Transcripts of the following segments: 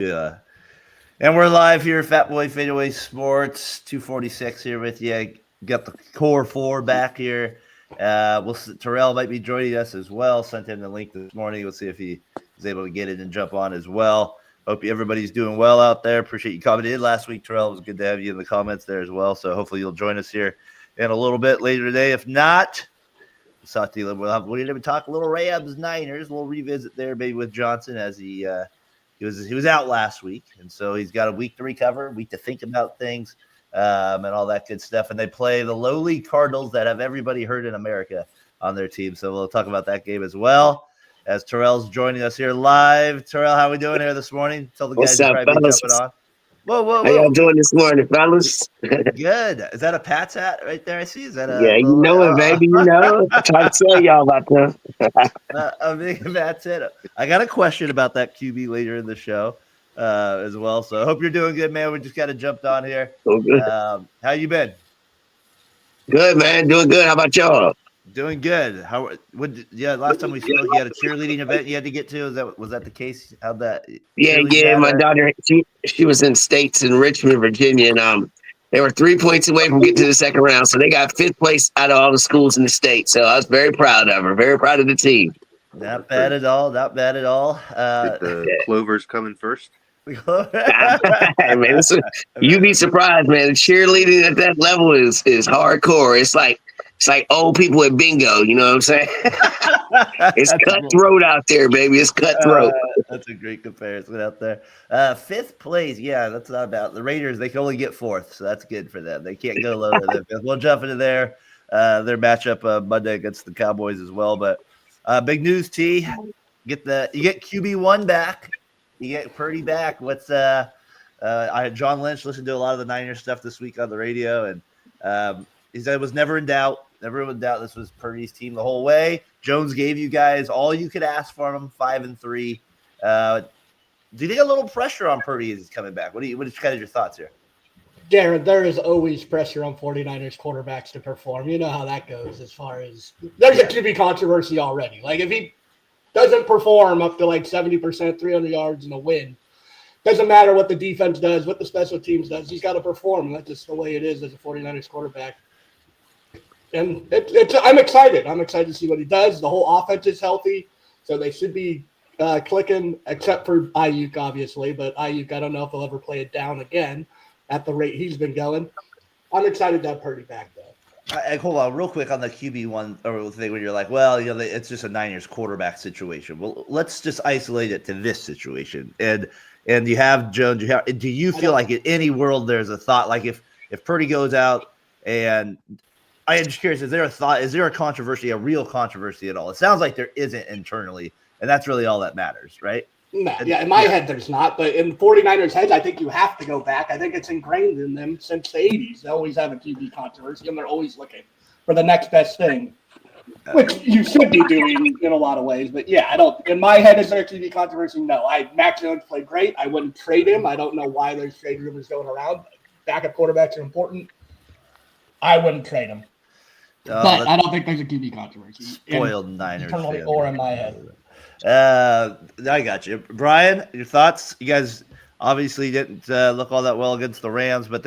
Yeah. And we're live here, Fatboy FadwAway Sports 246 here with you. Got the core four back here. Terrell might be joining us as well. Sent him the link this morning. We'll see if he is able to get it and jump on as well. Hope everybody's doing well out there. Appreciate you coming in last week, Terrell. It was good to have you in the comments there as well. So hopefully you'll join us here in a little bit later today. If not, we'll talk to you. We're going to talk a little Rams Niners. We'll revisit there maybe with Johnson as he was out last week, and so he's got a week to recover, a week to think about things, and all that good stuff. And they play the lowly Cardinals that have everybody hurt in America on their team. So we'll talk about that game as well. As Terrell's joining us here live. Terrell, how we doing here this morning? Tell the guys What's up, to probably fellas? jumping on. Whoa. How y'all doing this morning, fellas? Good. Is that a Pat's hat right there? I see. Is that a Yeah, you know it, baby. You know. I try to tell y'all about them. a big Pat's hat? I got a question about that QB later in the show as well. So I hope you're doing good, man. We just got jumped on here. Good. How you been? Good, man. Doing good. How about y'all? Doing good. Last time we spoke, you had a cheerleading event you had to get to. Was that the case? How'd that? Yeah. My daughter, she was in states in Richmond, Virginia, and they were 3 points away from getting to the second round. So they got fifth place out of all the schools in the state. So I was very proud of her. Very proud of the team. Not bad at all. Did the Clovers coming first? Hey, man, you'd be surprised, man. Cheerleading at that level is hardcore. It's like old people at bingo. You know what I'm saying? It's cutthroat out there, baby. It's cutthroat. That's a great comparison out there. Fifth place, yeah, that's not about the Raiders. They can only get fourth, so that's good for them. They can't go lower than fifth. We'll jump into their matchup Monday against the Cowboys as well. But big news, T. You get QB1 back. You get Purdy back. I had John Lynch listen to a lot of the Niners stuff this week on the radio, and he said it was never in doubt. Never in doubt this was Purdy's team the whole way. Jones gave you guys all you could ask for him, 5-3. Do you think a little pressure on Purdy as he's coming back? What is kind of your thoughts here? Jared, there is always pressure on 49ers quarterbacks to perform. You know how that goes as far as – there's a QB controversy already. Like, if he doesn't perform up to, 70%, 300 yards and a win, doesn't matter what the defense does, what the special teams does. He's got to perform. That's just the way it is as a 49ers quarterback. And I'm excited. I'm excited to see what he does. The whole offense is healthy, so they should be clicking, except for Ayuk, obviously. But Ayuk, I don't know if he'll ever play it down again at the rate he's been going. I'm excited to have Purdy back, though. Hold on real quick on the QB1 or thing when you're like, well, it's just a Niners quarterback situation. Well, let's just isolate it to this situation. And you have Jones. Do you feel like in any world there's a thought, like if Purdy goes out and I am just curious, is there a controversy, a real controversy at all? It sounds like there isn't internally, and that's really all that matters, right? No, in my head there's not, but in 49ers heads, I think you have to go back. I think it's ingrained in them since the 80s. They always have a QB controversy, and they're always looking for the next best thing, which you should be doing in a lot of ways. But yeah, I don't. In my head, is there a QB controversy? No. Mac Jones played great. I wouldn't trade him. I don't know why there's trade rumors going around. Backup quarterbacks are important. I wouldn't trade him. But I don't think there's a QB controversy. Spoiled Niners internally or in my head. I got you. Brian, your thoughts? You guys obviously didn't look all that well against the Rams, but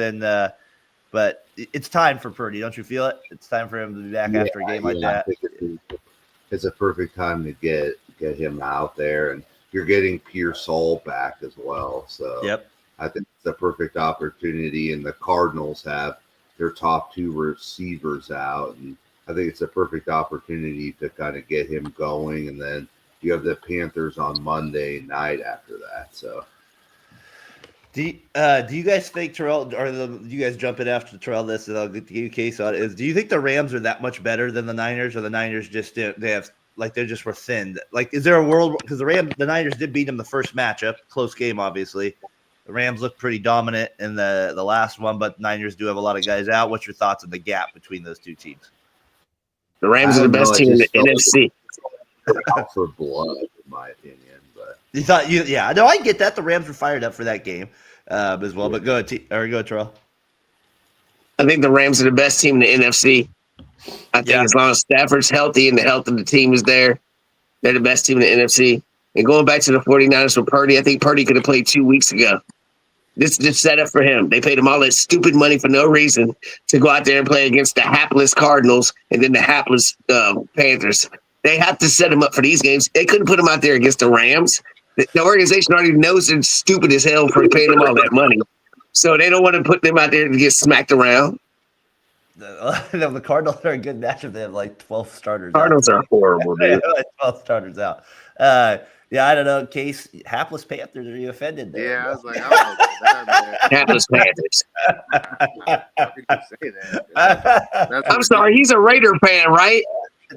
it's time for Purdy. Don't you feel it? It's time for him to be back after a game like that. I think it's a perfect time to get him out there, and you're getting Pierre Soul back as well. So yep. I think it's a perfect opportunity, and the Cardinals have their top two receivers out, and I think it's a perfect opportunity to kind of get him going, and then you have the Panthers on Monday night after that. So, do you guys think Terrell, or you guys jump in after Terrell this, and I'll get the case on it? Do you think the Rams are that much better than the Niners, or the Niners just they just were thinned? Like, is there a world because the Niners did beat them the first matchup, close game, obviously. The Rams look pretty dominant in the last one, but Niners do have a lot of guys out. What's your thoughts on the gap between those two teams? The Rams are the best team in the NFC. Out for blood, in my opinion. But I get that. The Rams were fired up for that game as well. But go ahead, Terrell. I think the Rams are the best team in the NFC. I think as long as Stafford's healthy and the health of the team is there, they're the best team in the NFC. And going back to the 49ers for Purdy, I think Purdy could have played 2 weeks ago. This is just set up for him. They paid him all that stupid money for no reason to go out there and play against the hapless Cardinals and then the hapless Panthers. They have to set him up for these games. They couldn't put him out there against the Rams. The organization already knows they're stupid as hell for paying them all that money. So they don't want to put them out there to get smacked around. The Cardinals are a good matchup. They have like 12 starters. Cardinals are horrible, dude. Like 12 starters out. Yeah, I don't know. Case hapless Panthers. Are you offended there? Yeah, I was like, I don't know about that, man. Hapless Panthers. I think you say that. That's I'm sorry, he's a Raider fan, right?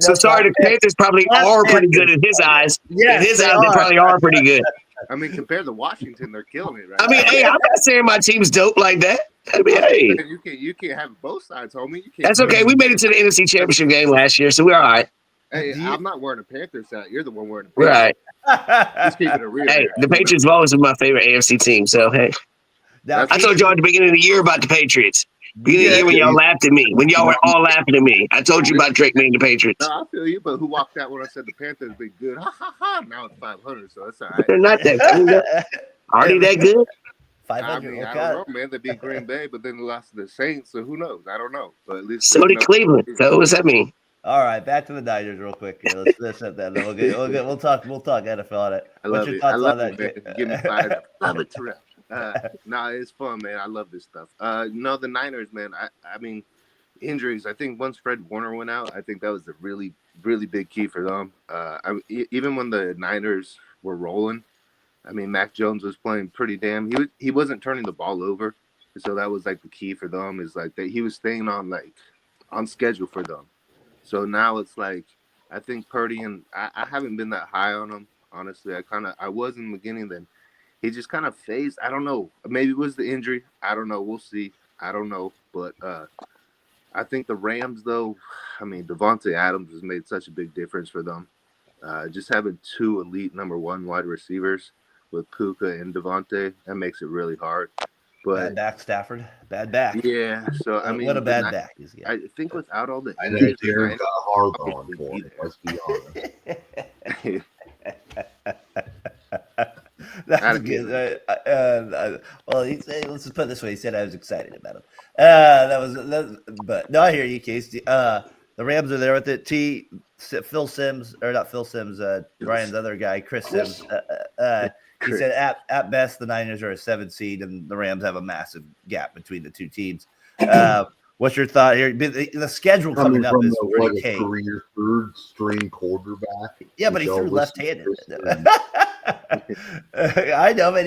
So sorry, the Panthers probably are pretty good in his eyes. Yes, in his eyes, they probably are pretty good. I mean, compared to Washington, they're killing it right I mean, now. hey, I'm not saying my team's dope like that. I mean, hey, You can't have both sides, homie. You can't. that's okay. We made it to the NFC Championship game last year, so we're all right. Hey, I'm not wearing a Panthers hat. You're the one wearing a We're Panthers. all right. Just keeping it real. Hey, here. the Patriots have always been my favorite AFC team, so hey. Now, I told y'all at the beginning of the year about the Patriots. Beginning of the year when y'all laughed at me, when y'all were all laughing at me. I told you about Drake being the Patriots. No, I feel you, but who walked out when I said the Panthers be good? Ha ha ha! Now it's 500, so that's all right. They're not that good. Are they that good? 500. I mean, I Okay. don't know, man. They beat Green Bay, but then they lost to the Saints, so who knows? I don't know. But at least So did Cleveland. So what does that mean? All right, back to the Niners real quick. Here. Let's set that. We'll talk NFL on it. I What's love your it. thoughts I love on it, that? man. Give me five. Love it, Terrell. No, it's fun, man. I love this stuff. No, the Niners, man. I mean, injuries. I think once Fred Warner went out, I think that was a really, really big key for them. Even when the Niners were rolling, I mean, Mac Jones was playing pretty damn. He wasn't turning the ball over, so that was like the key for them. Is like that he was staying on schedule for them. So now it's like I think Purdy and I haven't been that high on him, honestly. I was in the beginning, then he just kind of phased. I don't know. Maybe it was the injury. I don't know. We'll see. I don't know. But I think the Rams, though, I mean, Devontae Adams has made such a big difference for them. Just having two elite number one wide receivers with Puka and Devontae, that makes it really hard. But Bad back, Stafford. Bad back. yeah, so I mean, what a bad back he's got. I think without all the I know injuries, Jared got hard on for him. Let's be honest. That's good. Well, let's just put it this way. He said I was excited about him. But no, I hear you, Case. The Rams are there with it. Phil Sims, or not Phil Sims, Ryan's other guy, Chris Sims. He said at best the Niners are a 7 seed and the Rams have a massive gap between the two teams. What's your thought here? The schedule coming up is pretty a career third string quarterback. Yeah, but he threw left-handed. And I know, but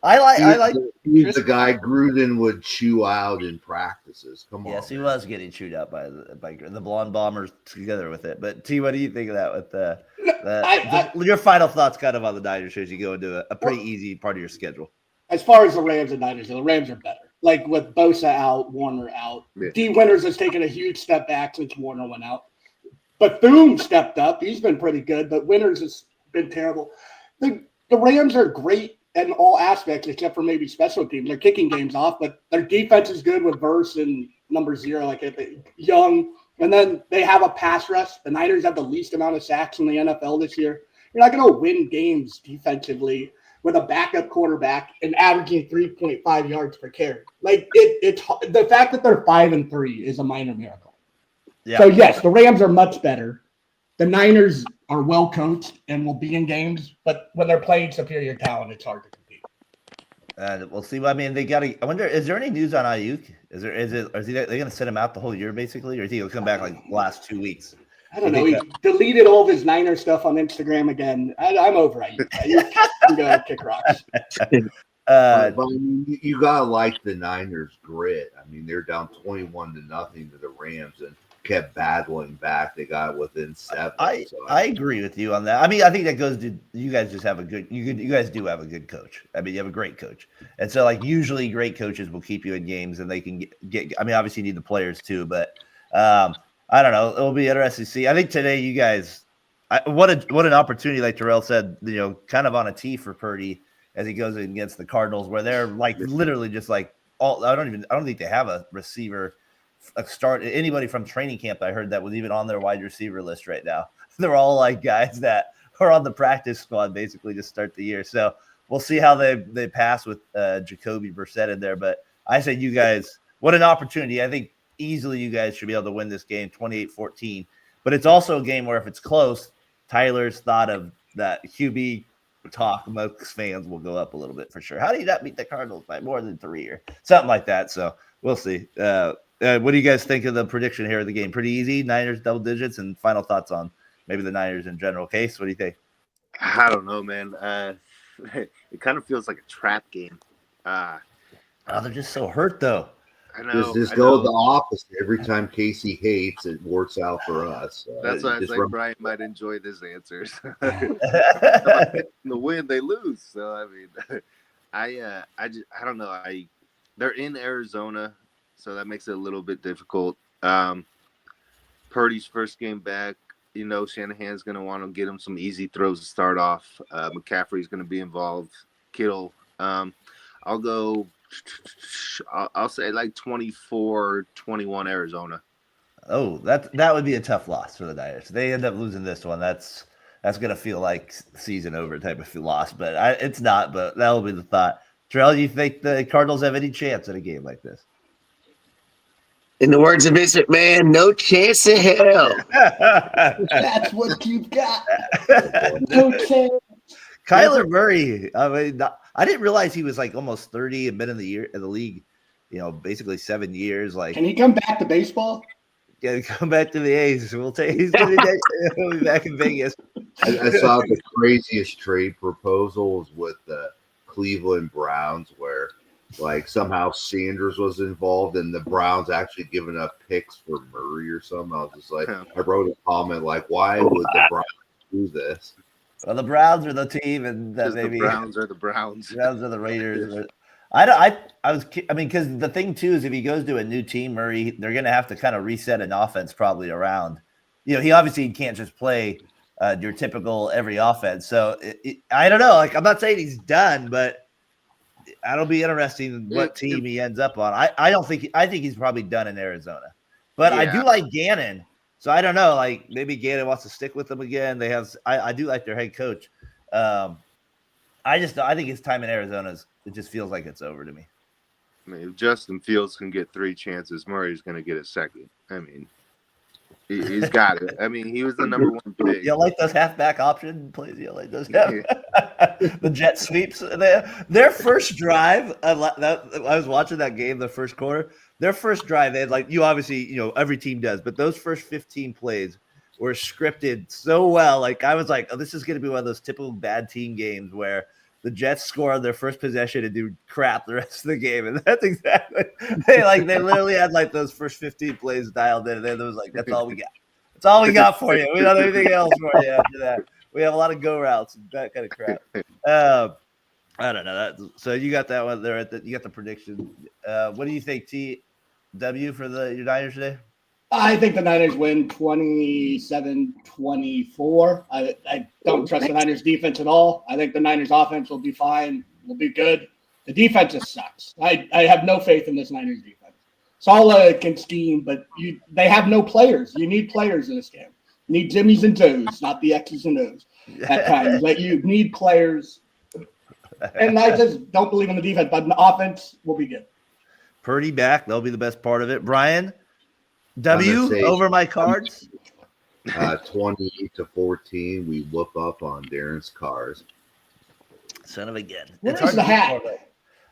I like. He's the guy Gruden would chew out in practices. Come on. Yes, he was getting chewed out by the blonde bombers together with it. But T, what do you think of that? With your final thoughts, kind of on the Niners as you go into a pretty easy part of your schedule. As far as the Rams and Niners, the Rams are better. Like with Bosa out, Warner out. Yeah. D. Winters has taken a huge step back since Warner went out. Bethune stepped up. He's been pretty good, but Winters has been terrible. The Rams are great in all aspects except for maybe special teams. They're kicking games off, but their defense is good with Verse and number 0, like Young. And then they have a pass rush. The Niners have the least amount of sacks in the NFL this year. You're not going to win games defensively with a backup quarterback and averaging 3.5 yards per carry. Like it's the fact that they're 5-3 is a minor miracle. Yeah. So yes, the Rams are much better. The Niners are well coached and will be in games, but when they're playing superior talent, it's hard to compete. We'll see. I mean, I wonder, is there any news on Ayuk? Are they going to sit him out the whole year basically, or is he going to come back like the last 2 weeks? I don't know. He deleted all of his Niner stuff on Instagram again. I'm over Ayuk. Ayuk can go kick rocks. But you gotta like the Niners' grit. I mean, they're down 21-0 to the Rams and kept battling back. They got within 7. I agree with you on that. I mean, I think that goes to you guys just have a good you guys do have a good coach. I mean, you have a great coach. And so like usually great coaches will keep you in games and they can get I mean, obviously you need the players too, but I don't know. It'll be interesting to see. I think today you guys what an opportunity, like Terrell said, kind of on a tee for Purdy as he goes against the Cardinals, where they're like literally just like I don't think they have a receiver anybody from training camp I heard that was even on their wide receiver list right now. They're all like guys that are on the practice squad basically to start the year. So we'll see how they pass with Jacoby Brissett in there. But I say you guys, what an opportunity. I think easily you guys should be able to win this game 28-14. But it's also a game where if it's close, Tyler's thought of that QB talk amongst fans will go up a little bit for sure. How do you not beat the Cardinals by more than 3 or something like that? So we'll see. What do you guys think of the prediction here of the game? Pretty easy. Niners double digits, and final thoughts on maybe the Niners in general. Case, what do you think? I don't know, man. It kind of feels like a trap game. They're just so hurt though. I know. Just go the opposite. Every time Casey hates, it works out for us. That's why I think Brian might enjoy this answer. The win, they lose. So I mean, I don't know. They're in Arizona, so that makes it a little bit difficult. Purdy's first game back. You know, Shanahan's going to want to get him some easy throws to start off. McCaffrey's going to be involved. Kittle. I'll go. I'll say like 24-21 Arizona. Oh, that would be a tough loss for the Niners. They end up losing this one. That's going to feel like season over type of loss, but it's not. But that will be the thought. Terrell, you think the Cardinals have any chance in a game like this? In the words of Vince McMahon, no chance in hell. That's what you've got. No chance. Kyler Murray. I mean, I didn't realize he was like almost 30 and been in the league. You know, basically 7 years. Like, can he come back to baseball? Yeah, come back to the A's. We'll take. He'll be back in Vegas. I saw the craziest trade proposals with the Cleveland Browns, where like somehow Sanders was involved, and the Browns actually giving up picks for Murray or something. I was just like, I wrote a comment like, why would the Browns do this? Well, the Browns are the team, and maybe the Browns are the Browns. Browns are the Raiders. I mean, because the thing too is if he goes to a new team, Murray, they're going to have to kind of reset an offense probably around. You know, he obviously can't just play your typical every offense. So I don't know. Like, I'm not saying he's done, but that'll be interesting what team he ends up on. I think he's probably done in Arizona, but I do like Gannon. So I don't know. Like, maybe Gannon wants to stick with them again. I do like their head coach. I think his time in Arizona it just feels like it's over to me. I mean, if Justin Fields can get 3 chances, Murray's going to get a second. I mean, he's got it. I mean, he was the number 1 pick. You like those halfback option plays? You like those? The jet sweeps. Their first drive. I was watching that game, the first quarter. Their first drive, they had every team does, but those first 15 plays were scripted so well. Like, I was like, oh, this is going to be one of those typical bad team games where the Jets score on their first possession and do crap the rest of the game. And that's exactly they literally had like those first 15 plays dialed in, and then it was like, that's all we got. That's all we got for you. We don't have anything else for you after that. We have a lot of go routes and that kind of crap. I don't know. So you got that one there. You got the prediction. What do you think, TW, for your Niners today? I think the Niners win 27-24. I don't trust the Niners defense at all. I think the Niners offense will be fine, will be good. The defense just sucks. I have no faith in this Niners defense. Sala can scheme, but they have no players. You need players in this game. You need Jimmys and Toes, not the X's and O's at times. Like, you need players. And I just don't believe in the defense, but the offense will be good. Purdy back. That'll be the best part of it. Brian? Over my cards. 28-14. We whoop up on Darren's cars. Son of a gun. Where's the hat?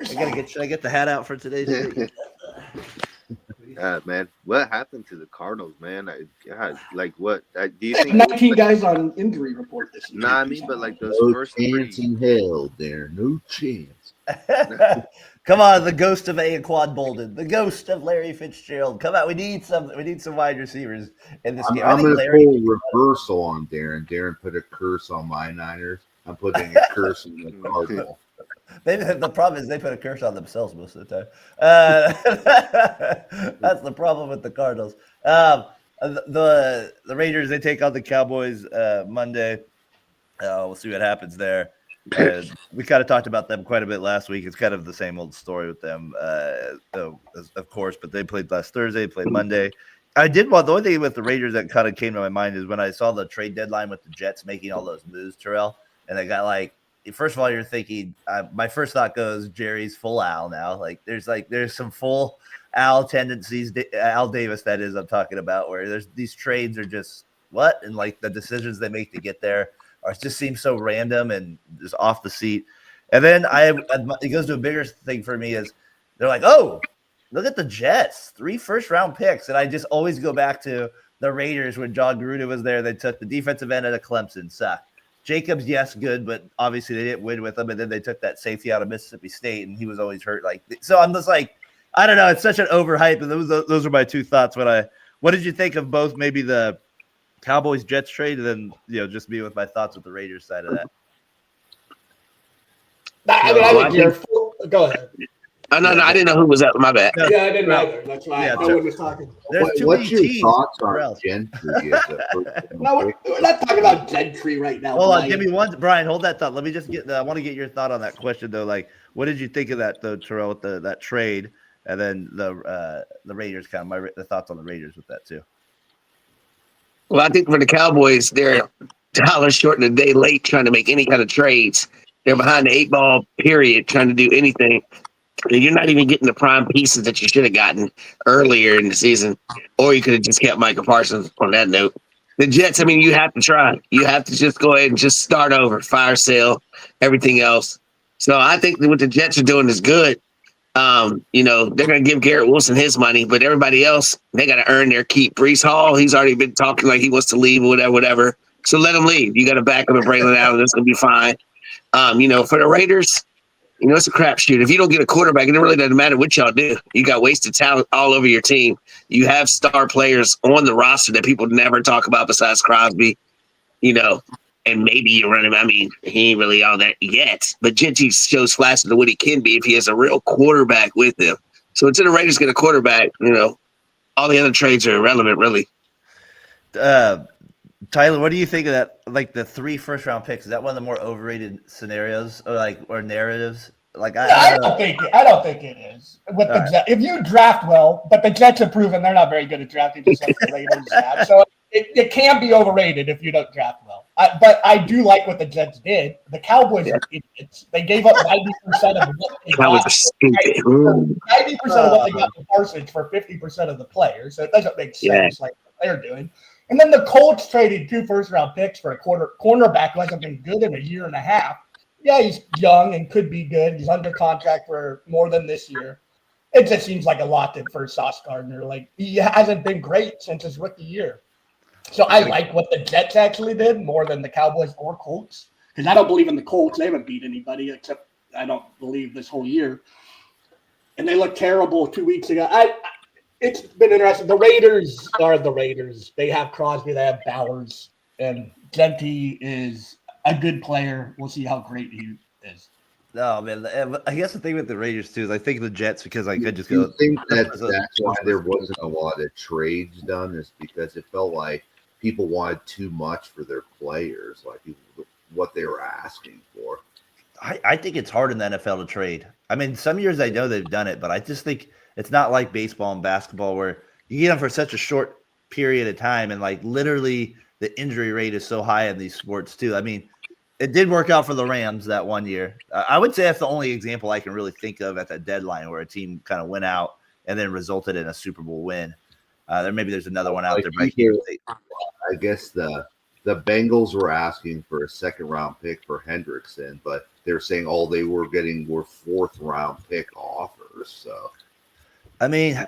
Should I get the hat out for today's video? Man, what happened to the Cardinals, man? Like what? Do you think 19 guys on injury report this year? Nah, I mean, but like those No first chance 3. in hell, Darren. No chance. Come on, the ghost of Anquan Bolden, the ghost of Larry Fitzgerald. Come on, we need some wide receivers in this game. I'm going to pull reversal on Darren. Darren put a curse on my Niners. I'm putting a curse on the Cardinal. The problem is they put a curse on themselves most of the time. That's the problem with the Cardinals. The Raiders, they take on the Cowboys Monday. We'll see what happens there. We kind of talked about them quite a bit last week. It's kind of the same old story with them, of course, but they played last Thursday, played Monday. I did want the only thing with the Raiders that kind of came to my mind is when I saw the trade deadline with the Jets making all those moves, Terrell, and they got like. First of all, you're thinking. My first thought goes, Jerry's full Al now. There's some full Al tendencies. Al Davis, that is, I'm talking about, where there's these trades are just what, and like the decisions they make to get there are just seem so random and just off the seat. And then it goes to a bigger thing for me is they're like, oh, look at the Jets, 3 first-round picks. And I just always go back to the Raiders when John Gruden was there. They took the defensive end out of Clemson, sucked. Jacobs, yes, good, but obviously they didn't win with him. And then they took that safety out of Mississippi State, and he was always hurt. So I'm just like, I don't know. It's such an overhype. And those are my 2 thoughts. What did you think of both maybe the Cowboys-Jets trade and then, just me with my thoughts with the Raiders side of that? I think you're full. Go ahead. No, I didn't know who was up. My bad. Yeah, I didn't either. That's why no one was talking. What's your thoughts on Gentry? No, we're not talking about Gentry right now. Hold on, give me one. Brian, hold that thought. Let me just I want to get your thought on that question, though. Like, what did you think of that, though, Terrell, with that trade? And then the Raiders, kind of the thoughts on the Raiders with that, too. Well, I think for the Cowboys, they're $1 short and a day late trying to make any kind of trades. They're behind the 8 ball, period, trying to do anything. And you're not even getting the prime pieces that you should have gotten earlier in the season, or you could have just kept Micah Parsons on that note. The Jets, you have to try. You have to just go ahead and just start over, fire sale, everything else. So I think that what the Jets are doing is good. They're going to give Garrett Wilson his money, but everybody else, they got to earn their keep. Breece Hall, he's already been talking like he wants to leave or whatever. So let him leave. You got to back him and Braylon Allen. That's going to be fine. For the Raiders, it's a crapshoot. If you don't get a quarterback, it really doesn't matter what y'all do. You got wasted talent all over your team. You have star players on the roster that people never talk about besides Crosby, and maybe you run him. He ain't really all that yet. But Gentry shows flashes of what he can be if he has a real quarterback with him. So until the Raiders get a quarterback, all the other trades are irrelevant, really. Tyler, what do you think of that? Like the 3 first-round picks, is that one of the more overrated scenarios or narratives? I don't think it is. With the Jets, if you draft well, but the Jets have proven they're not very good at drafting, just like the Raiders have. So it can be overrated if you don't draft well. But I do like what the Jets did. The Cowboys are idiots. They gave up 90% of what they got. 90% of what they got for Parsons for 50% of the players. So it doesn't make sense like what they're doing. And then the Colts traded 2 first-round picks for a cornerback who hasn't been good in a year and a half. Yeah, he's young and could be good. He's under contract for more than this year. It just seems like a lot for Sauce Gardner. He hasn't been great since his rookie year. So I like what the Jets actually did more than the Cowboys or Colts, because I don't believe in the Colts. They haven't beat anybody except I don't believe this whole year. And they looked terrible 2 weeks ago. It's been interesting. The Raiders are the Raiders. They have Crosby, they have Bowers, and Gentry is a good player. We'll see how great he is. No, man. I guess the thing with the Raiders, too, is I think the Jets, because I could just go. I think that's why there wasn't a lot of trades done, is because it felt like people wanted too much for their players, like what they were asking for. I think it's hard in the NFL to trade. Some years I know they've done it, but I just think it's not like baseball and basketball where you get them for such a short period of time, and literally the injury rate is so high in these sports too. It did work out for the Rams that one year. I would say that's the only example I can really think of at that deadline where a team kind of went out and then resulted in a Super Bowl win. There's another one out there. I guess the Bengals were asking for a 2nd-round pick for Hendrickson, but they're saying all they were getting were 4th-round pick offers. So, I think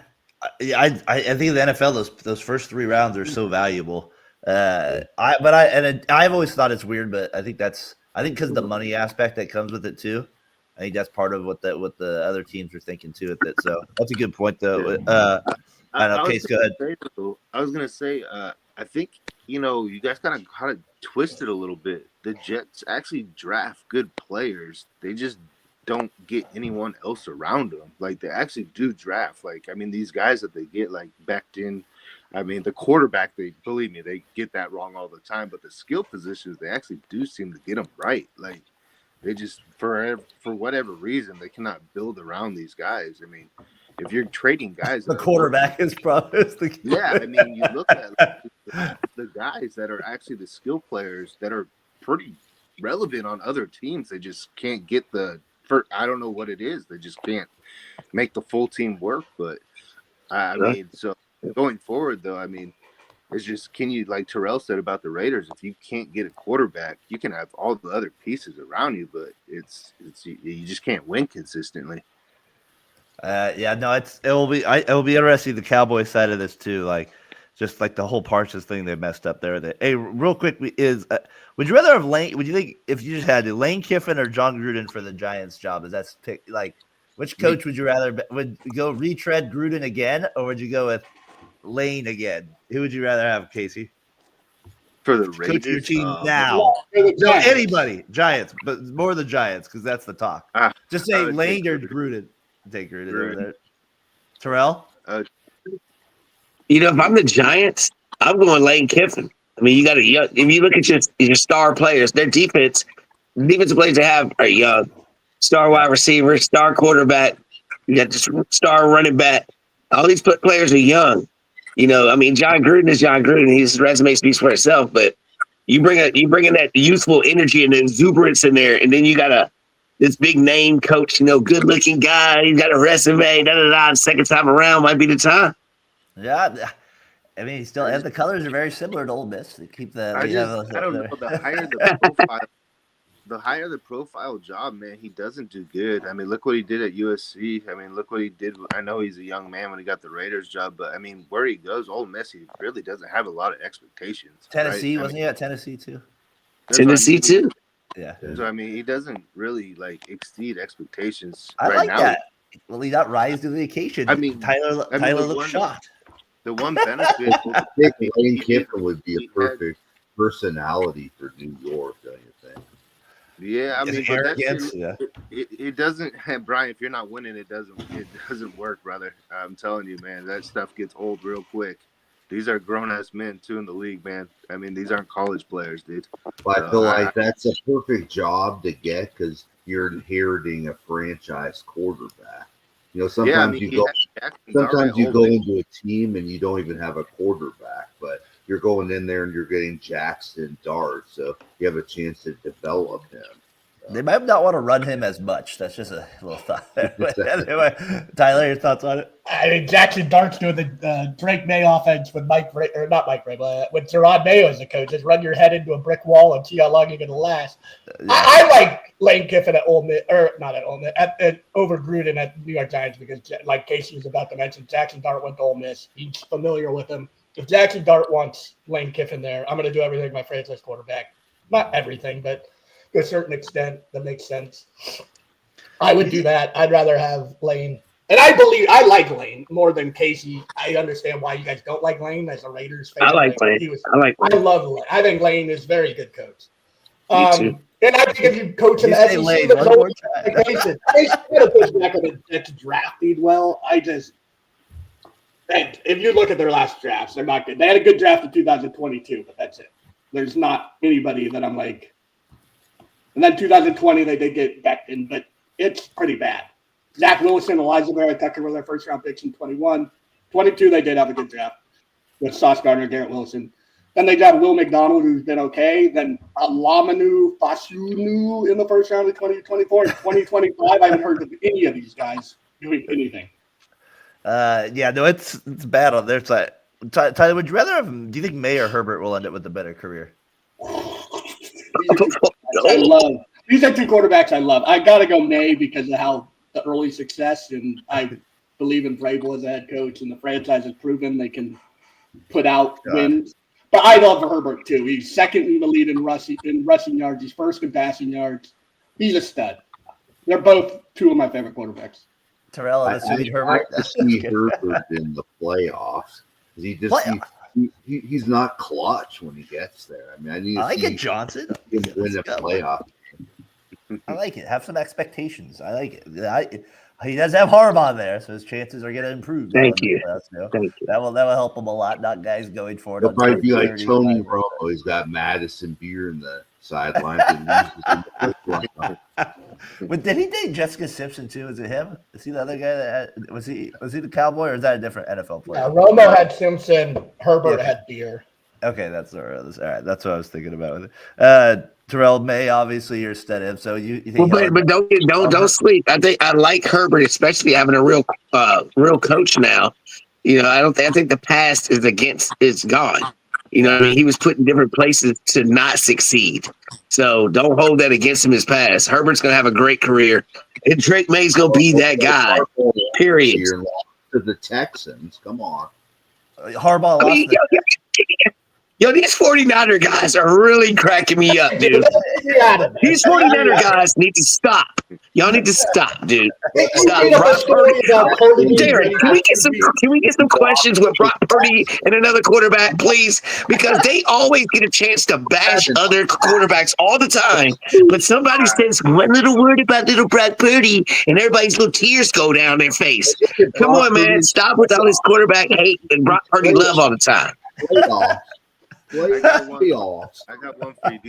in the NFL those first 3 rounds are so valuable. I've always thought it's weird, but I think because of the money aspect that comes with it too. I think that's part of what the other teams are thinking too with it. So that's a good point, though. I don't know. Case, go ahead. I was gonna say, I think you guys kind of twisted a little bit. The Jets actually draft good players. They just don't get anyone else around them. They actually do draft. These guys that they get Becton. The quarterback, believe me, they get that wrong all the time. But the skill positions, they actually do seem to get them right. They just, for whatever reason, they cannot build around these guys. if you're trading guys, The quarterback is probably yeah. I mean, you look at the guys that are actually the skill players that are pretty relevant on other teams. They just can't get I don't know what it is. They just can't make the full team work. But I mean, so going forward, though, I mean, it's just, can you, like Terrell said about the Raiders, if you can't get a quarterback, you can have all the other pieces around you, but you just can't win consistently. Yeah, no, it'll be interesting the Cowboys side of this too, like just like the whole Parsons thing they messed up there. Hey, real quick, would you rather have Lane? Would you think if you just had to Lane Kiffin or John Gruden for the Giants job? Is that like which coach would you rather? Would you go retread Gruden again, or would you go with Lane again? Who would you rather have, Casey? For the Coach your Raiders, team now. No, anybody, Giants, but more the Giants because that's the talk. Just say Lane or Gruden. Take Gruden over there. Terrell? If I'm the Giants, I'm going Lane Kiffin. I mean, if you look at your star players, their defensive players they have are young. Star wide receiver, star quarterback, you got the star running back. All these players are young. I mean, John Gruden is John Gruden. His resume speaks for itself, but you bring in that youthful energy and exuberance in there, and then you got this big name coach, good looking guy. He's got a resume. Second time around might be the time. Yeah, I mean, and the colors are very similar to Ole Miss. They keep the. I don't know. The higher the profile job, man, he doesn't do good. I mean, look what he did at USC. I mean, look what he did. I know he's a young man when he got the Raiders job, but I mean, where he goes, Ole Miss, he really doesn't have a lot of expectations. Tennessee, right? wasn't he at Tennessee too? Tennessee too. Yeah. So I mean, he doesn't really exceed expectations. I right like now. that. Well, he got rise to the occasion. I mean, Tyler looked shocked. The one benefit, I think Lane Kiffin would be a perfect personality for New York, don't you think? Yeah, I mean, but arrogance, it doesn't. Brian, if you're not winning, it doesn't work, brother. I'm telling you, man, that stuff gets old real quick. These are grown-ass men, too, in the league, man. I mean, these aren't college players, dude. But I feel like that's a perfect job to get because you're inheriting a franchise quarterback. Sometimes you go into a team and you don't even have a quarterback, but you're going in there and you're getting Jackson Dart, so you have a chance to develop him. They might not want to run him as much. That's just a little thought. Anyway, Tyler, your thoughts on it? I mean, Jackson Dart's doing the Drake May offense with not Mike Vrabel, with Gerard Mayo as the coach. Just run your head into a brick wall and see how long you're going to last. Yeah. I like Lane Kiffin at Ole Miss, or not at Ole Miss, over Gruden at New York Giants because, like Casey was about to mention, Jackson Dart went to Ole Miss. He's familiar with him. If Jackson Dart wants Lane Kiffin there, I'm going to do everything my franchise quarterback. Not everything, but to a certain extent, that makes sense. I would do that. I'd rather have Lane. And I like Lane more than Casey. I understand why you guys don't like Lane as a Raiders fan. I like Lane. I love Lane. I think Lane is a very good coach. And I think if you coach in the SEC, he's going to push back on the Jets drafting well. If you look at their last drafts, they're not good. They had a good draft in 2022, but that's it. There's not anybody that I'm like. And then 2020, they did get Becton, but it's pretty bad. Zach Wilson, Elijah Vera Tucker were their first-round picks in 21. 22, they did have a good draft with Sauce Gardner, Garrett Wilson. Then they got Will McDonald, who's been okay. Then Alamanu Fasunu in the first round of 2024. In 2025, I haven't heard of any of these guys doing anything. It's bad on their side. Tyler, would you rather have? Do you think May or Herbert will end up with a better career? I love these are two quarterbacks I love. I gotta go May because of how the early success, and I believe in Vrabel as a head coach, and the franchise has proven they can put out wins. But I love Herbert too. He's second in the lead in rushing yards. He's first in passing yards. He's a stud. They're both two of my favorite quarterbacks. Terrell, I like to see Herbert in the playoffs. He's not clutch when he gets there. I mean, I like it, Johnson. Win a playoff. I like it. Have some expectations. I like it. He does have Harbaugh there, so his chances are going to improve. Thank you. That will help him a lot. Not guys going forward. He'll probably be like Tony Romo. He's got Madison Beer in the sidelines and loses in the But did he date Jessica Simpson too? Is it him? Is he the other guy that was he the cowboy, or is that a different NFL player? Yeah, Romo had Simpson. Herbert had Beer. Okay, that's all right. That's what I was thinking about with it. Terrell May, obviously you're steady. So you think? But don't sleep. I think I like Herbert, especially having a real coach now. I think the past is gone. He was put in different places to not succeed. So don't hold that against him his past. Herbert's going to have a great career. And Drake May's going to be that guy, period. To the Texans, come on. Harbaugh lost these 49er guys are really cracking me up, dude. These 49er guys need to stop. Y'all need to stop, dude. Stop. Darren, can we get some questions with Brock Purdy and another quarterback, please? Because they always get a chance to bash other quarterbacks all the time. But somebody says one little word about little Brock Purdy, and everybody's little tears go down their face. Come on, man. Stop with all this quarterback hate and Brock Purdy love all the time. I got one for you.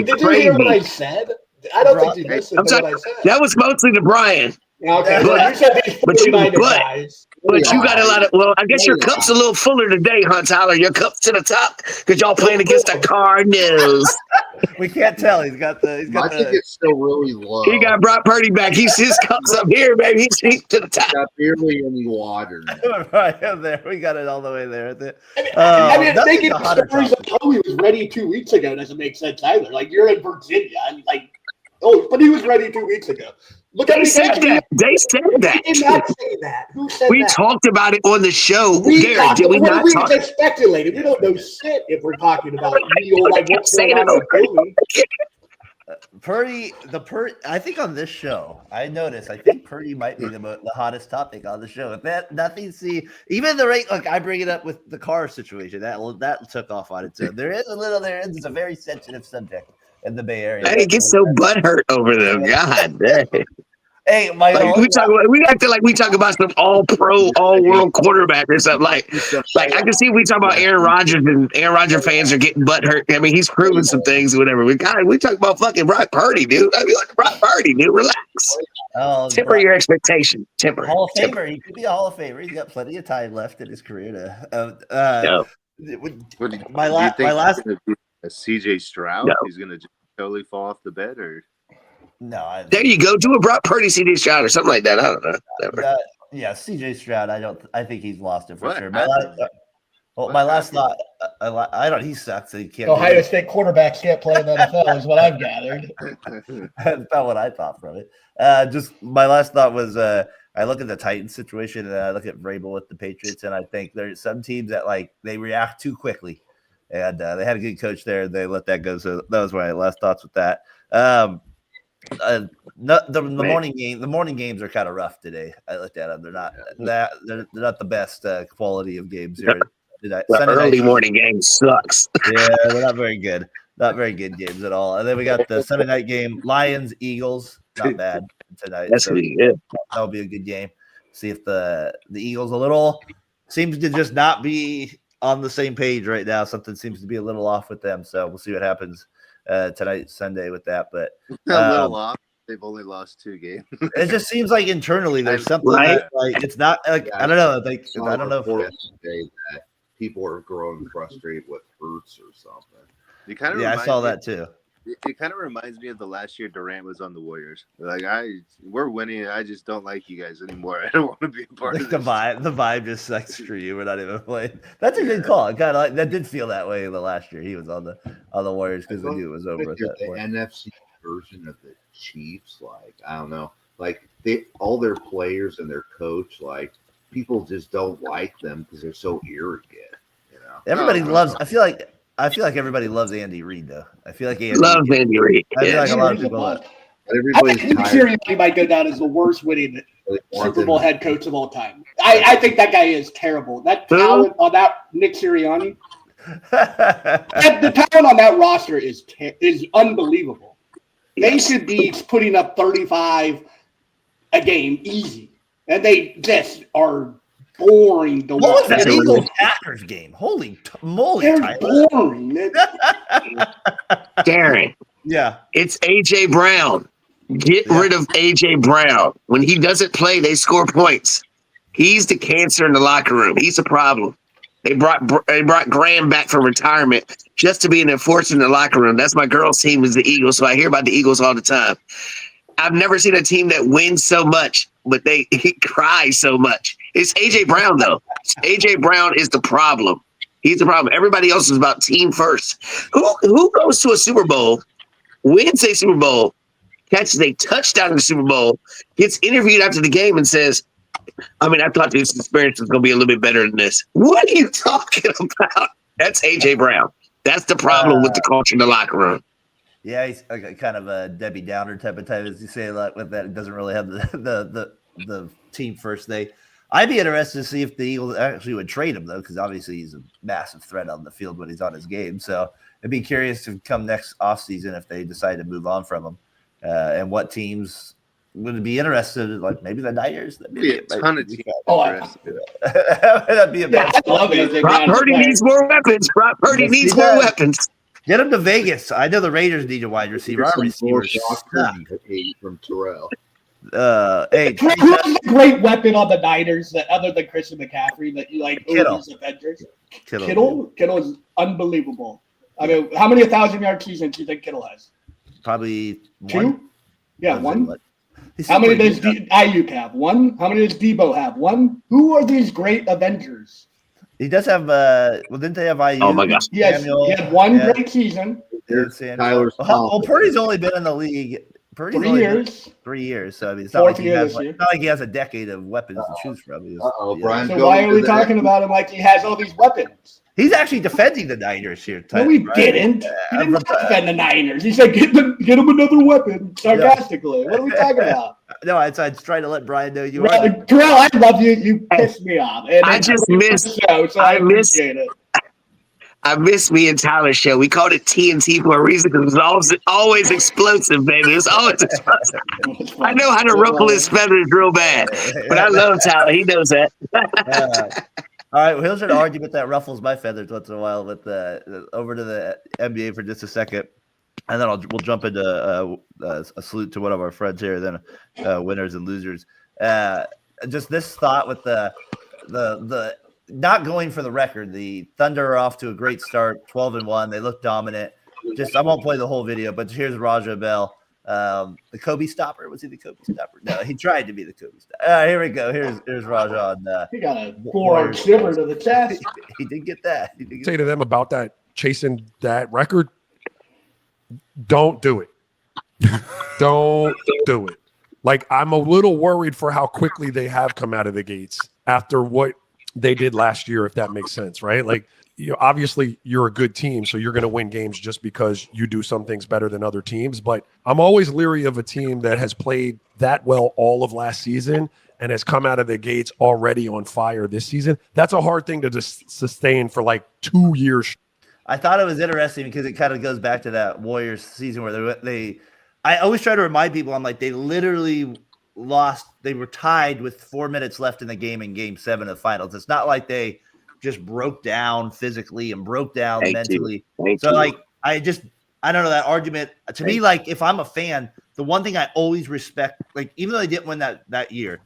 Did you hear what I said? I don't think you listened to what I said. That was mostly to Brian. Okay, you said these 49er guys. But you got a lot of. Well, I guess your cup's a little fuller today, huh, Tyler? Your cup's to the top because y'all playing against the Cardinals. We can't tell. He's got I think it's still really low. He got Brock Purdy back. His cup's up here, baby. He's to the top. Got barely any water. Right up there. We got it all the way there. Making stories of how he was ready 2 weeks ago doesn't make sense either. Like, you're in Virginia and but he was ready 2 weeks ago. Look at They said that. He did not say that. Who said we that? taled about it on the show. We just speculated. We don't know shit if we're talking about real, like what's going on in Purdy. I think on this show, I think Purdy might be the hottest topic on the show. Even the rate, like I bring it up with the car situation, that took off on it too. It's a very sensitive subject in the Bay Area. I get so butthurt over them. God dang. Hey, we acting like we talk about some all-pro, all-world quarterback or something. Like I can see we talk about Aaron Rodgers, and Aaron Rodgers fans are getting butthurt. I mean, he's proven some things or whatever. We talk about fucking Brock Purdy, dude. I mean, like Brock Purdy, dude. Relax. Temper your expectation. Temper. Hall of Famer. He could be a Hall of Famer. He's got plenty of time left in his career My last CJ Stroud. No. He's gonna just totally fall off the bed, or no. There you go. Do a Brock Purdy CD Stroud or something like that. I don't know. CJ Stroud. I think he's lost it for What sure. happened? My last thought. I don't. He sucks. So he can't. Ohio State quarterbacks can't play in the NFL, is what I've gathered. That's about what I thought from it. Just my last thought was I look at the Titans situation and I look at Vrabel with the Patriots, and I think there's some teams that they react too quickly, and they had a good coach there. They let that go. So that was my last thoughts with that. The morning games are kind of rough today. I looked at them. They're not the best quality of games here. The early morning game sucks. Yeah, they're not very good. Not very good games at all. And then we got the Sunday night game, Lions, Eagles. Not bad tonight. That's really good. That'll be a good game. See if the Eagles seems to just not be on the same page right now. Something seems to be a little off with them. So we'll see what happens tonight, Sunday, with that. But a little off. They've only lost 2 games. It just seems like internally there's something it's not like I don't know. Like I don't know that people are growing frustrated with Hurts or something. I saw that too. It kind of reminds me of the last year Durant was on the Warriors. Like we're winning. I just don't like you guys anymore. I don't want to be a part of this. The vibe just sucks for you. We're not even playing. That's a good call. Kind of that did feel that way the last year. He was on the Warriors because we knew it was over at that point. NFC version of the Chiefs, I don't know, all their players and their coach, people just don't like them because they're so arrogant. Everybody loves. I feel like everybody loves Andy Reid, though. I feel like Andy Reid. I feel like a lot of people love. Everybody's tired. He might go down as the worst winning Super Bowl head coach of all time. I think that guy is terrible. That talent on that Nick Sirianni, the talent on that roster is unbelievable. They should be putting up 35 a game easy, and they just are boring to watch. What was that Eagles Packers game? Holy moly! They're boring. Darren, Yeah. It's AJ Brown. Get Yeah. rid of AJ Brown. When he doesn't play, they score points. He's the cancer in the locker room. He's a problem. They brought Graham back from retirement just to be an enforcer in the locker room. That's my girl's team is the Eagles, so I hear about the Eagles all the time. I've never seen a team that wins so much, but they cry so much. It's AJ Brown though. AJ Brown is the problem. He's the problem. Everybody else is about team first. Who goes to a Super Bowl, wins a Super Bowl, catches a touchdown in the Super Bowl, gets interviewed after the game and says, I thought this experience was going to be a little bit better than this. What are you talking about? That's AJ Brown. That's the problem with the culture in the locker room. Yeah, he's kind of a Debbie Downer type of type, as you say, like with that. It doesn't really have the team first thing. I'd be interested to see if the Eagles actually would trade him, though, because obviously he's a massive threat on the field when he's on his game. So I'd be curious to come next offseason if they decide to move on from him, and what teams would be interested. Like maybe the Niners. That'd be a ton of teams. That'd be a I love it. Brock Purdy needs more weapons. Brock Purdy needs more weapons. Get him to Vegas. I know the Raiders need a wide receiver. Our receivers suck. From Terrell. Hey, Who's the great weapon on the Niners that other than Christian McCaffrey that you like? Kittle. These Avengers? Kittle is unbelievable. I mean, how many 1,000-yard seasons do you think Kittle has? probably Two? one. Yeah, one. He's How many pretty does good. Ayuk have? One. How many does Debo have? One. Who are these great Avengers? He does have. Well, didn't they have IU? Oh my gosh. Yes, Samuel, he had one yeah. great season. There's Samuel. Tyler's Well, Purdy's only been in the league. Purdy's 3 only been years. 3 years. So I mean, it's not Fourth like he year has. this Like, year. it's not like he has a decade of weapons to choose from. He was- Brian. So why are we talking about him like he has all these weapons? He's actually defending the Niners here. No, he right? didn't. He did I'm- not defend the Niners. He said, "Get him another weapon." Sarcastically, what are we talking about? No, I was trying to let Brian know you are. Terrell, I love you. You pissed me off. And I it's just a missed- show, so I appreciate it. I miss me and Tyler's show. We called it TNT for a reason because it was always explosive, baby. It was always explosive. I know how to ruffle his feathers real bad, but I love Tyler. He knows that. All right, well, here's an argument that ruffles my feathers once in a while. With over to the NBA for just a second, and then we'll jump into a salute to one of our friends here, then winners and losers. Just this thought with the not going for the record. The Thunder are off to a great start, 12-1. They look dominant. I won't play the whole video, but here's Raja Bell, the Kobe stopper. Was he the Kobe stopper? No, he tried to be the Kobe stopper. Here we go. Here's Raja on. He got a forearm shiver to the chest. He did get that. Say to them about that, chasing that record. Don't do it. Don't do it. Like, I'm a little worried for how quickly they have come out of the gates after what they did last year, if that makes sense, right? Like, obviously you're a good team, so you're going to win games just because you do some things better than other teams. But I'm always leery of a team that has played that well all of last season and has come out of the gates already on fire this season. That's a hard thing to just sustain for like 2 years. I thought it was interesting because it kind of goes back to that Warriors season where I always try to remind people, I'm like, they literally lost. They were tied with 4 minutes left in the game in Game 7 of the finals. It's not like they just broke down physically and broke down mentally. So like, I don't know, that argument to me, like if I'm a fan, the one thing I always respect, like even though they didn't win that year,